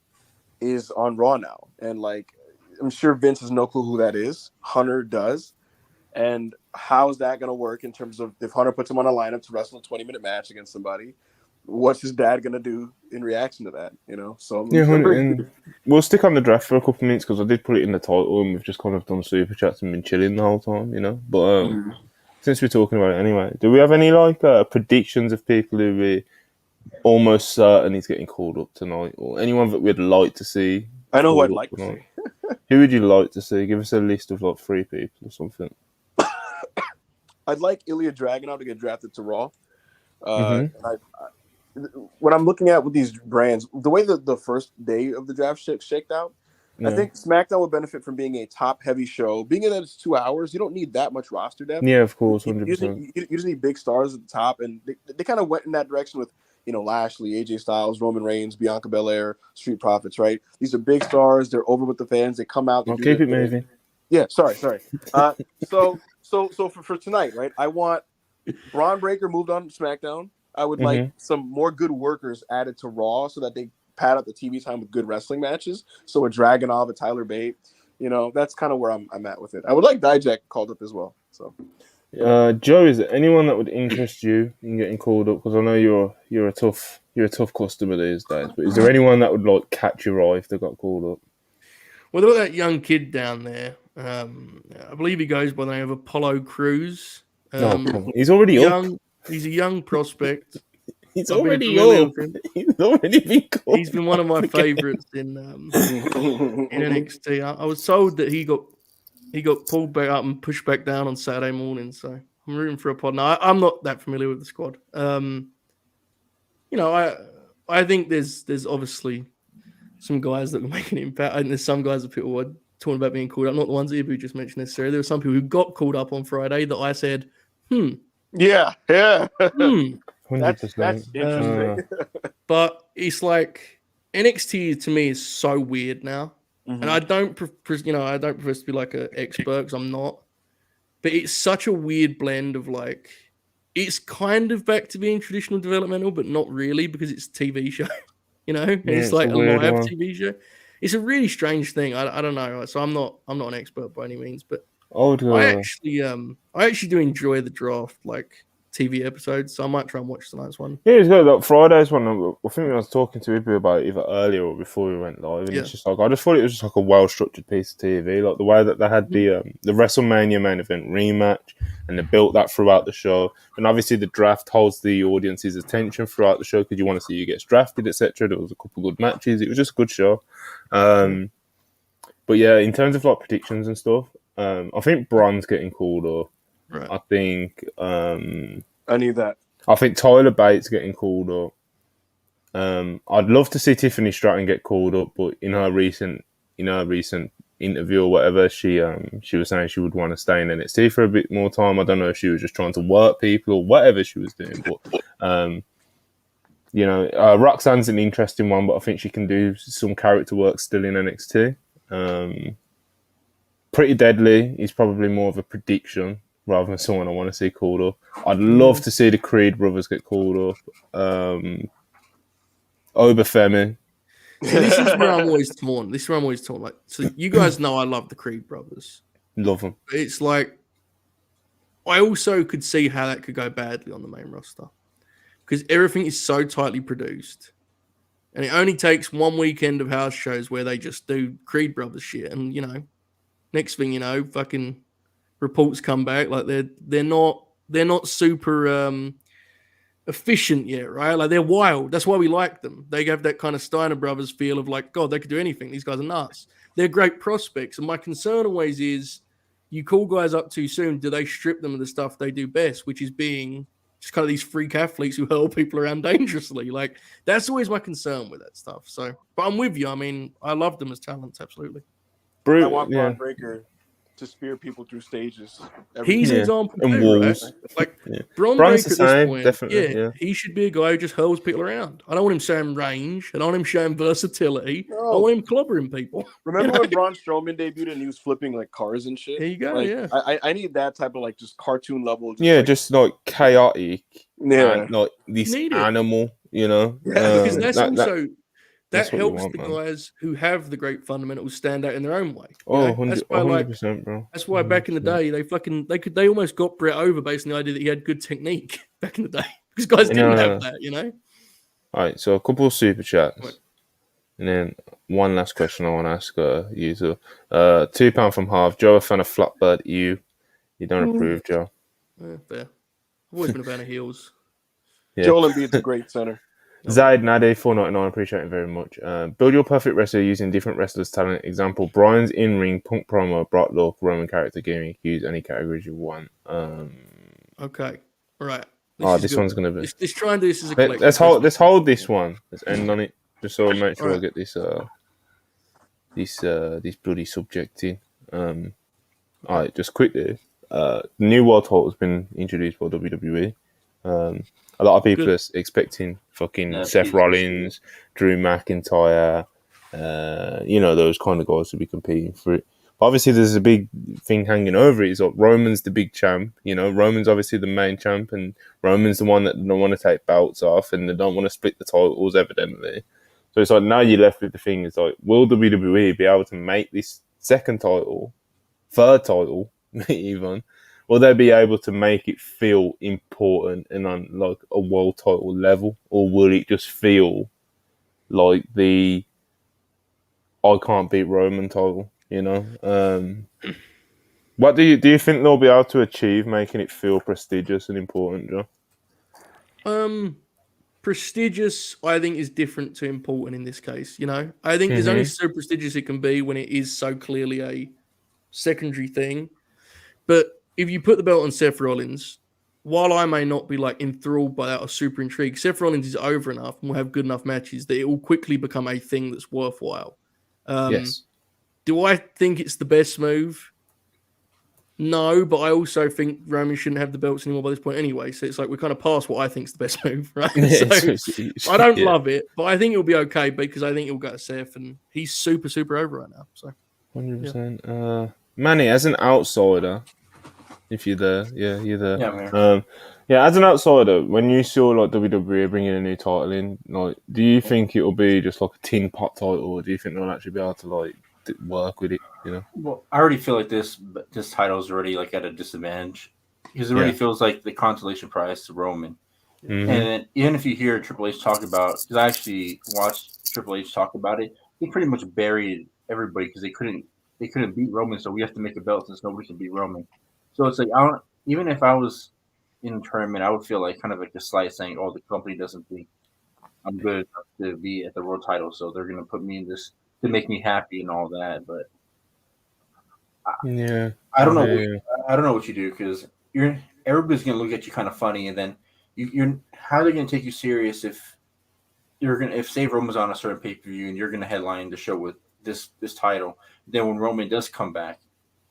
is on Raw now, and like I'm sure Vince has no clue who that is. Hunter does, and how is that going to work in terms of if Hunter puts him on a lineup to wrestle a 20-minute match against somebody? What's his dad going to do in reaction to that? You know, so and we'll stick on the draft for a couple of minutes because I did put it in the title, and we've just kind of done super chats and been chilling the whole time, you know. But since we're talking about it anyway, do we have any like predictions of people who we almost certain he's getting called up tonight, or anyone that we'd like to see? I know who I'd like to see. Who would you like to see? Give us a list of like 3 people or something. I'd like Ilya Dragunov to get drafted to Raw. What I'm looking at with these brands, the way the first day of the draft shaked out, I think SmackDown would benefit from being a top-heavy show. Being that it's 2 hours, you don't need that much roster depth. Yeah, of course, 100%. You just need big stars at the top, and they kind of went in that direction with, you know, Lashley, AJ Styles, Roman Reigns, Bianca Belair, Street Profits, right? These are big stars. They're over with the fans. They come out. I'll keep it moving. Yeah, sorry. So for tonight, right? I want Braun Breaker moved on to SmackDown. I would like some more good workers added to Raw so that they pad out the TV time with good wrestling matches. So a Dragunov, a Tyler Bate, you know, that's kind of where I'm at with it. I would like Dijak called up as well. So, Joe, is there anyone that would interest you in getting called up? Because I know you're a tough customer these days. But is there anyone that would like catch your eye if they got called up? Well, look at that young kid down there. I believe he goes by the name of Apollo Crews. Come on. He's already young. up. He's a young prospect. He's already up. He's already been called. He's been one of my favorites in NXT. I was told that he got pulled back up and pushed back down on Saturday morning. So I'm rooting for Apollo. Now, I'm not that familiar with the squad. You know, I think there's obviously some guys that will make an impact. I think there's some guys that people are talking about being called up. Not the ones that Ibu just mentioned necessarily. There were some people who got called up on Friday that I said, Yeah. That's interesting. But it's like NXT to me is so weird now. Mhm. And I don't, I don't profess to be like an expert because I'm not. But it's such a weird blend of like, it's kind of back to being traditional developmental, but not really because it's a TV show, And it's it's a like a weird live one. TV show. It's a really strange thing. I don't know. So I'm not an expert by any means, but I would I actually do enjoy the draft like TV episodes, so I might try and watch tonight's one. yeah, it's good. Like Friday's one. I think I was talking to Ibu about it either earlier or before we went live, and Yeah. it's just like I just thought it was just like a well structured piece of TV, like the way that they had the WrestleMania main event rematch, and they built that throughout the show. And obviously, the draft holds the audience's attention throughout the show because you want to see who gets drafted, etc. There was a couple good matches. It was just a good show. But yeah, in terms of like predictions and stuff, I think Braun's getting called up. Right. I think I need that. I think Tyler Bates getting called up. I'd love to see Tiffany Stratton get called up, but in her recent interview or whatever, she was saying she would want to stay in NXT for a bit more time. I don't know if she was just trying to work people or whatever she was doing, but Roxanne's an interesting one, but I think she can do some character work still in NXT. Pretty Deadly is probably more of a prediction rather than someone I want to see called up. I'd love to see the Creed brothers get called up. Oba Femi. So this is where I'm always torn. Like, so you guys know I love the Creed brothers. Love them. It's like I also could see how that could go badly on the main roster because everything is so tightly produced, and it only takes one weekend of house shows where they just do Creed brothers shit, and next thing you know, fucking reports come back like they're not super efficient yet, right? Like they're wild. That's why we like them. They have that kind of Steiner Brothers feel of like, God, they could do anything. These guys are nuts. They're great prospects. And my concern always is you call guys up too soon. Do they strip them of the stuff they do best, which is being just kind of these freak athletes who hurl people around dangerously? Like that's always my concern with that stuff. So, but I'm with you. I mean, I love them as talents. Absolutely. I want Braun Breaker to spear people through stages. He's an example and too, walls. right? Like Braun Breaker Breaker at this point, definitely. He should be a guy who just hurls people around. I don't want him showing range. I don't want him showing versatility. No. I want him clobbering people. Remember when Braun Strowman debuted and he was flipping like cars and shit? There you go. Like, yeah, I need that type of like just cartoon level. Just like chaotic. Yeah, and, like this animal. because that's also. That That's helps want, the man. guys who have the great fundamentals stand out in their own way. Oh, That's 100%, why, 100%, bro. That's why back in the day they almost got Brett over based on the idea that he had good technique back in the day because guys didn't have that. All right, so a couple of super chats, Right. and then one last question I want to ask you. So, £2 from Harv. Joe, a fan of Flatbird. You don't approve, Joe. Fair. I've always been a fan of heels. Yeah. Joel Embiid's a great center. Zaid Nade $4.99, appreciate it very much. Build your perfect wrestler using different wrestlers' talent. Example: Brian's in-ring, Punk promo, Brock look, Roman character gimmick. Use any categories you want. Okay, all right. This one's gonna be. Let's try and do this as a collective. Let's hold this one. Let's end on it, just so I make sure I get this this bloody subject in. All right, just quickly. The new world title has been introduced by WWE. A lot of people are expecting fucking Seth Rollins, Drew McIntyre, those kind of guys to be competing for it. But obviously, there's a big thing hanging over it. It's like Roman's the big champ. Roman's obviously the main champ, and Roman's the one that don't want to take belts off, and they don't want to split the titles, evidently. So it's like now you're left with the thing. It's like, will WWE be able to make this second title, third title, even? Will they be able to make it feel important and on like a world title level, or will it just feel like the I can't beat Roman title? What do you think they'll be able to achieve, making it feel prestigious and important, Joe? Prestigious, I think, is different to important in this case. I think there's only so prestigious it can be when it is so clearly a secondary thing, but if you put the belt on Seth Rollins, while I may not be like enthralled by that or super intrigued, Seth Rollins is over enough and will have good enough matches that it will quickly become a thing that's worthwhile. Yes. Do I think it's the best move? No, but I also think Roman shouldn't have the belts anymore by this point anyway. So it's like we're kind of past what I think is the best move, right? So I don't love it, but I think it'll be okay because I think it'll go to Seth, and he's super, super over right now. So 100%. Manny, as an outsider, if you're there, you're there. Yeah, I'm here. As an outsider, when you saw like WWE bringing a new title in, like, do you think it'll be just like a tin pot title, or do you think they'll actually be able to like work with it? You know? Well, I already feel like this title is already like at a disadvantage because it already feels like the consolation prize to Roman. Mm-hmm. And then, even if you hear Triple H talk about, because I actually watched Triple H talk about it, he pretty much buried everybody because they couldn't beat Roman, so we have to make a belt since nobody can beat Roman. So it's like even if I was in a tournament, I would feel like kind of like a slight saying, "Oh, the company doesn't think I'm good enough to be at the world title, so they're gonna put me in this to make me happy and all that." But I don't know. I don't know what you do because everybody's gonna look at you kind of funny, and then you're how are they gonna take you serious if say Roman's on a certain pay per view and you're gonna headline the show with this title. Then when Roman does come back,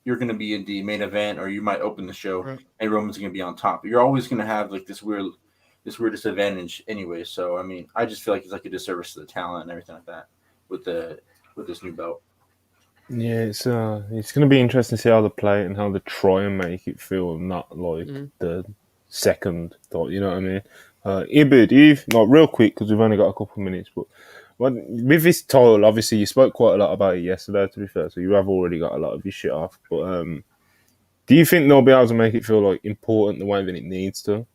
you're gonna be in the main event, or you might open the show and Roman's gonna be on top. You're always gonna have like this weird disadvantage anyway. So I mean, I just feel like it's like a disservice to the talent and everything like that with this new belt. Yeah, it's going to be interesting to see how they play it and how they try and make it feel not like the second thought. You know what I mean? Ibid, you've not real quick because we've only got a couple of minutes, but with this title, obviously you spoke quite a lot about it yesterday. To be fair, so you have already got a lot of your shit off. But do you think they'll be able to make it feel like important the way that it needs to?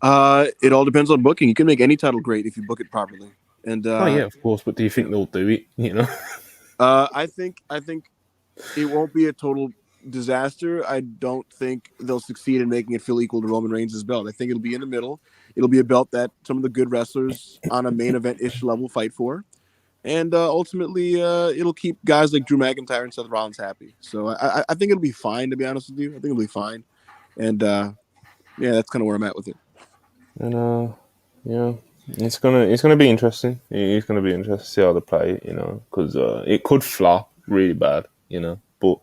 It all depends on booking. You can make any title great if you book it properly. And yeah, of course. But do you think they'll do it? You know, I think it won't be a total disaster. I don't think they'll succeed in making it feel equal to Roman Reigns' belt. I think it'll be in the middle. It'll be a belt that some of the good wrestlers on a main event-ish level fight for. And ultimately, it'll keep guys like Drew McIntyre and Seth Rollins happy. So I think it'll be fine, to be honest with you. I think it'll be fine. And that's kind of where I'm at with it. And it's gonna be interesting. It's gonna be interesting to see how they play it, you know, because it could flop really bad, you know. But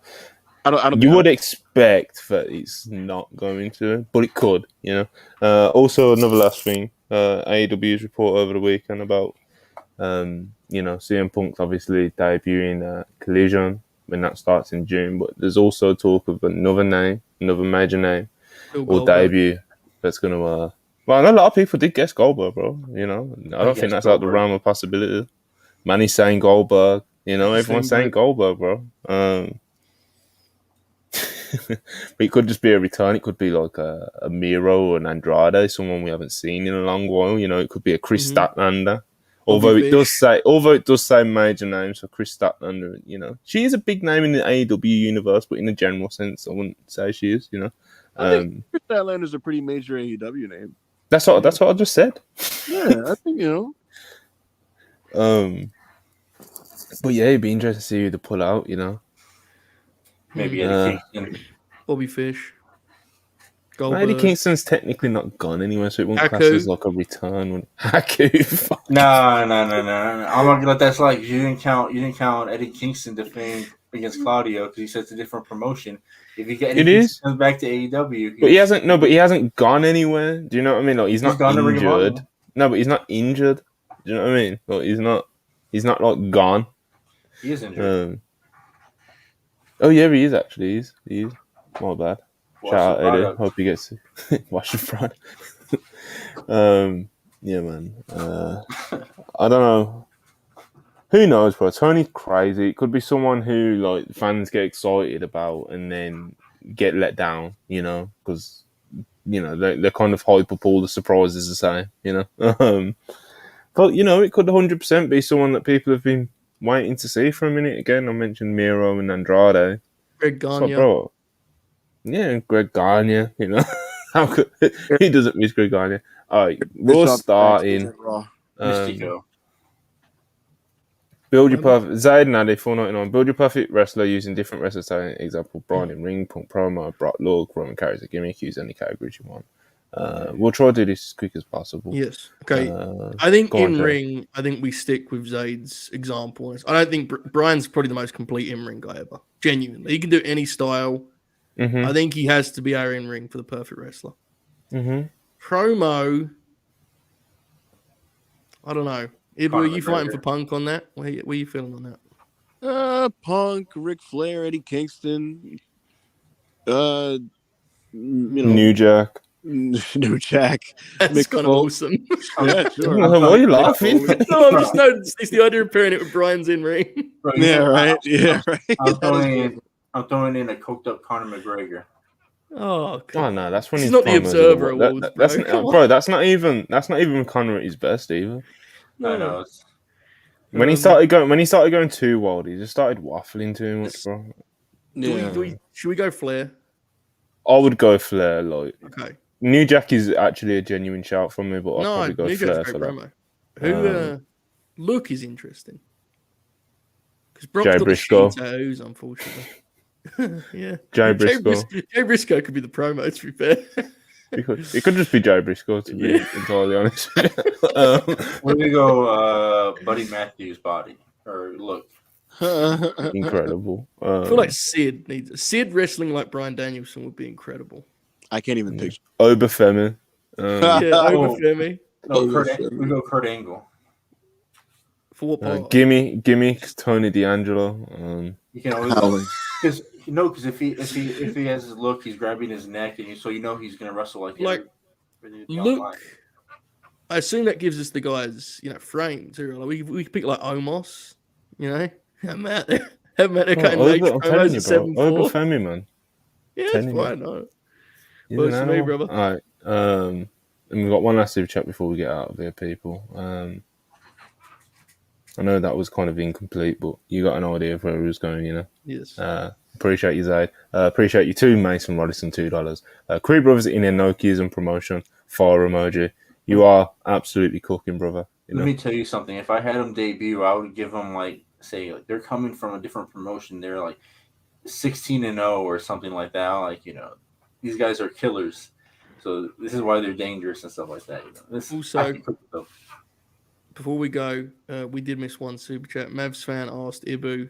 you would expect that it's not going to, but it could, you know. Also, another last thing, AEW's report over the weekend about CM Punk's obviously debuting Collision when that starts in June, but there's also talk of another major name will debut that's gonna. Well, a lot of people did guess Goldberg, bro. You know, I don't think that's out the realm of possibility. Manny's saying Goldberg. You know, everyone's saying Goldberg, bro. But it could just be a return. It could be like a Miro or an Andrade, someone we haven't seen in a long while. You know, it could be a Chris Statlander. Although it does say major names, so Chris Statlander, you know, she is a big name in the AEW universe, but in a general sense, I wouldn't say she is. You know, I think Chris Statlander is a pretty major AEW name. That's what I just said. Yeah, I think But yeah, it'd be interesting to see who to pull out. You know, maybe Eddie Kingston, Bobby Fish. Eddie Kingston's technically not gone anyway, so it won't class as like a return. Haku, no. I'm not gonna let that slide. You didn't count Eddie Kingston defending against Claudio because he said it's a different promotion. If you get Eddie Kingston comes back to AEW, but he hasn't. No, but he hasn't gone anywhere. Do you know what I mean? Like he's not injured. No, but he's not injured. Do you know what I mean? Like he's not like gone. He is injured. Oh yeah, he is actually. He is. My bad. Shout out Eddie. Hope he gets wash the front. Yeah, man. I don't know. Who knows, bro? Tony's crazy. It could be someone who like fans get excited about and then get let down. You know, because you know they're kind of hype up all the surprises the same. You know, but you know it could 100% be someone that people have been waiting to see for a minute. Again, I mentioned Miro and Andrade. Greg Gagne. So, bro, yeah, Greg Gagne, you know. How could he doesn't miss Greg Gagne? All right, Raw starting. Mystico. Build your perfect Zayden Addy 499. Build your perfect wrestler using different wrestlers. Example: Brian in ring, Punk promo, Brock Look, Roman carries a gimmick. Use any categories you want. We'll try to do this as quick as possible. Yes. Okay. Uh, I think go on, in Joe. ring, I think we stick with Zayd's example. I don't think Brian's probably the most complete in ring guy ever. Genuinely, he can do any style. Mm-hmm. I think he has to be our in ring for the perfect wrestler. Mm-hmm. Promo, I don't know. Ibu, Conor are you fighting McGregor. for Punk on that? Where are you feeling on that? Punk, Ric Flair, Eddie Kingston, New Jack. New Jack. That's Mick kind of Foley. awesome. Yeah, sure. Why are you laughing? No, I'm just noticing it's the idea of pairing it with Brian's in ring. Bro, you Yeah, know, right. Yeah, right. I'm throwing in a coked up Conor McGregor. Oh, Oh no, that's when This is he's not the promos are Observer wo- Awards, that's bro. Come on. bro. That's not even Conor at his best either. I know. It's, When he started going too wild, he just started waffling too much, bro. Should we go Flair? I would go Flair. Like Okay. New Jack is actually a genuine shout from me, but I'd No, probably go New Flair Jack's for great that. promo. Look is interesting. Because Brock's Jay got the Briscoe. shitty tattoos, unfortunately. Yeah. Jay Briscoe. Jay Briscoe could be the promo, to be fair. It could just be Jay Briscoe, to be entirely honest. where do we go? Buddy Matthews' body or look. Incredible. I feel like Sid wrestling like Bryan Danielson would be incredible. I can't even picture. Oba Femi. Yeah, Oba Femi. No, we go Kurt Angle. For what part? Gimme, Tony D'Angelo. You can always because if he has his look, he's grabbing his neck, and so he's gonna wrestle like look. I assume that gives us the guys, frame too. Like we could pick like Omos, have him out there cutting nature I'm telling promos you, at bro. 7-4. Oba Femi, man. Yeah, it's fine. No. He's Works an for me, animal. brother. All right. And we've got one last super chat before we get out of here, people. I know that was kind of incomplete, but you got an idea of where he was going, Yes. Appreciate you, Zayd. Appreciate you too, Mason Rodison, $2. Cree Brothers in Enochi's and promotion. Fire emoji. You are absolutely cooking, brother. Let me tell you something. If I had them debut, I would give them they're coming from a different promotion. They're like 16-0 or something like that. These guys are killers. So this is why they're dangerous and stuff like that. Also, before we go, we did miss one super chat. Mavs fan asked Ibu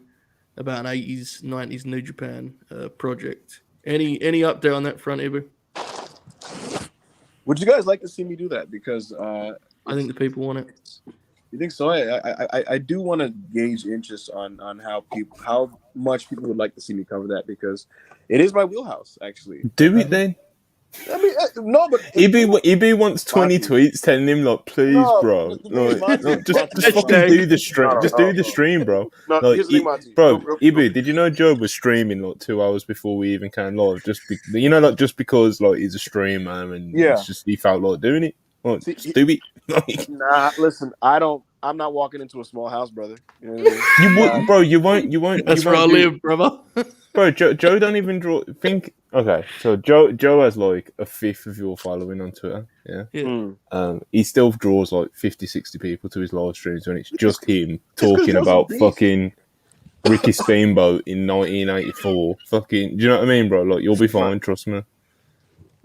about an 80s, 90s New Japan project. Any update on that front, Ibu? Would you guys like to see me do that? Because I think the people want it. You think so? I do want to gauge interest on how much people would like to see me cover that, because it is my wheelhouse, actually. Do it then. I mean, no, but Ibi wants 20 tweets telling him, like, please, bro, just fucking do the stream. Just do the stream, bro. Ibi, did you know Joe was streaming like 2 hours before we even came live? Just because like he's a streamer and it's just he felt like doing it. Well, just do it. Nah, listen, I'm not walking into a small house, brother. You know what I mean? You won't, bro. You won't. That's where I live, brother. Bro, Joe don't even draw. Okay, so Joe has like a fifth of your following on Twitter. Yeah. He still draws like 50, 60 people to his live streams when it's just him talking about fucking Ricky Steamboat in 1984. Fucking, do you know what I mean, bro? Like, you'll be fine. Trust me.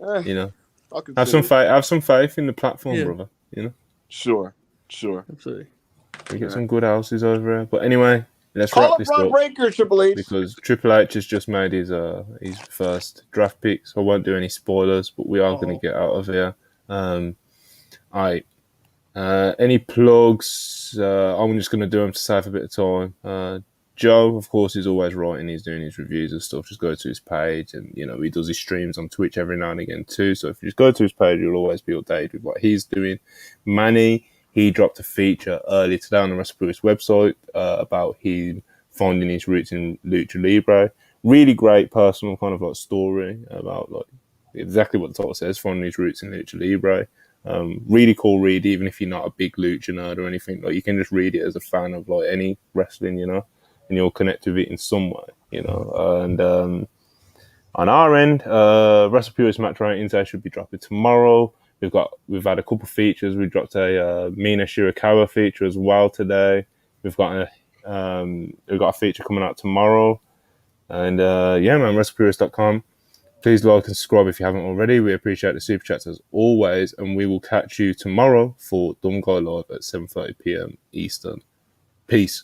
Have some faith in the platform, brother. Sure. Absolutely. We get some good houses over here. But anyway, let's call wrap up this Ron up. Breaker, Triple H. Because Triple H has just made his first draft pick, so I won't do any spoilers, but we are going to get out of here. Any plugs? I'm just going to do them to save a bit of time. Joe, of course, is always writing. He's doing his reviews and stuff. Just go to his page, and he does his streams on Twitch every now and again too. So if you just go to his page, you'll always be updated with what he's doing. Manny, he dropped a feature earlier today on the WrestlePurists website about him finding his roots in Lucha Libre. Really great personal kind of like story about like exactly what the title says, finding his roots in Lucha Libre. Really cool read, even if you're not a big Lucha nerd or anything. Like, you can just read it as a fan of like any wrestling, and you'll connect with it in some way, And on our end, WrestlePurists match ratings, they should be dropping tomorrow. We've had a couple of features. We dropped a Mina Shirakawa feature as well today. We've got a feature coming out tomorrow. And WrestlePurists.com. Please like and subscribe if you haven't already. We appreciate the super chats as always, and we will catch you tomorrow for Dumb Guy Live at 7:30 p.m. Eastern. Peace.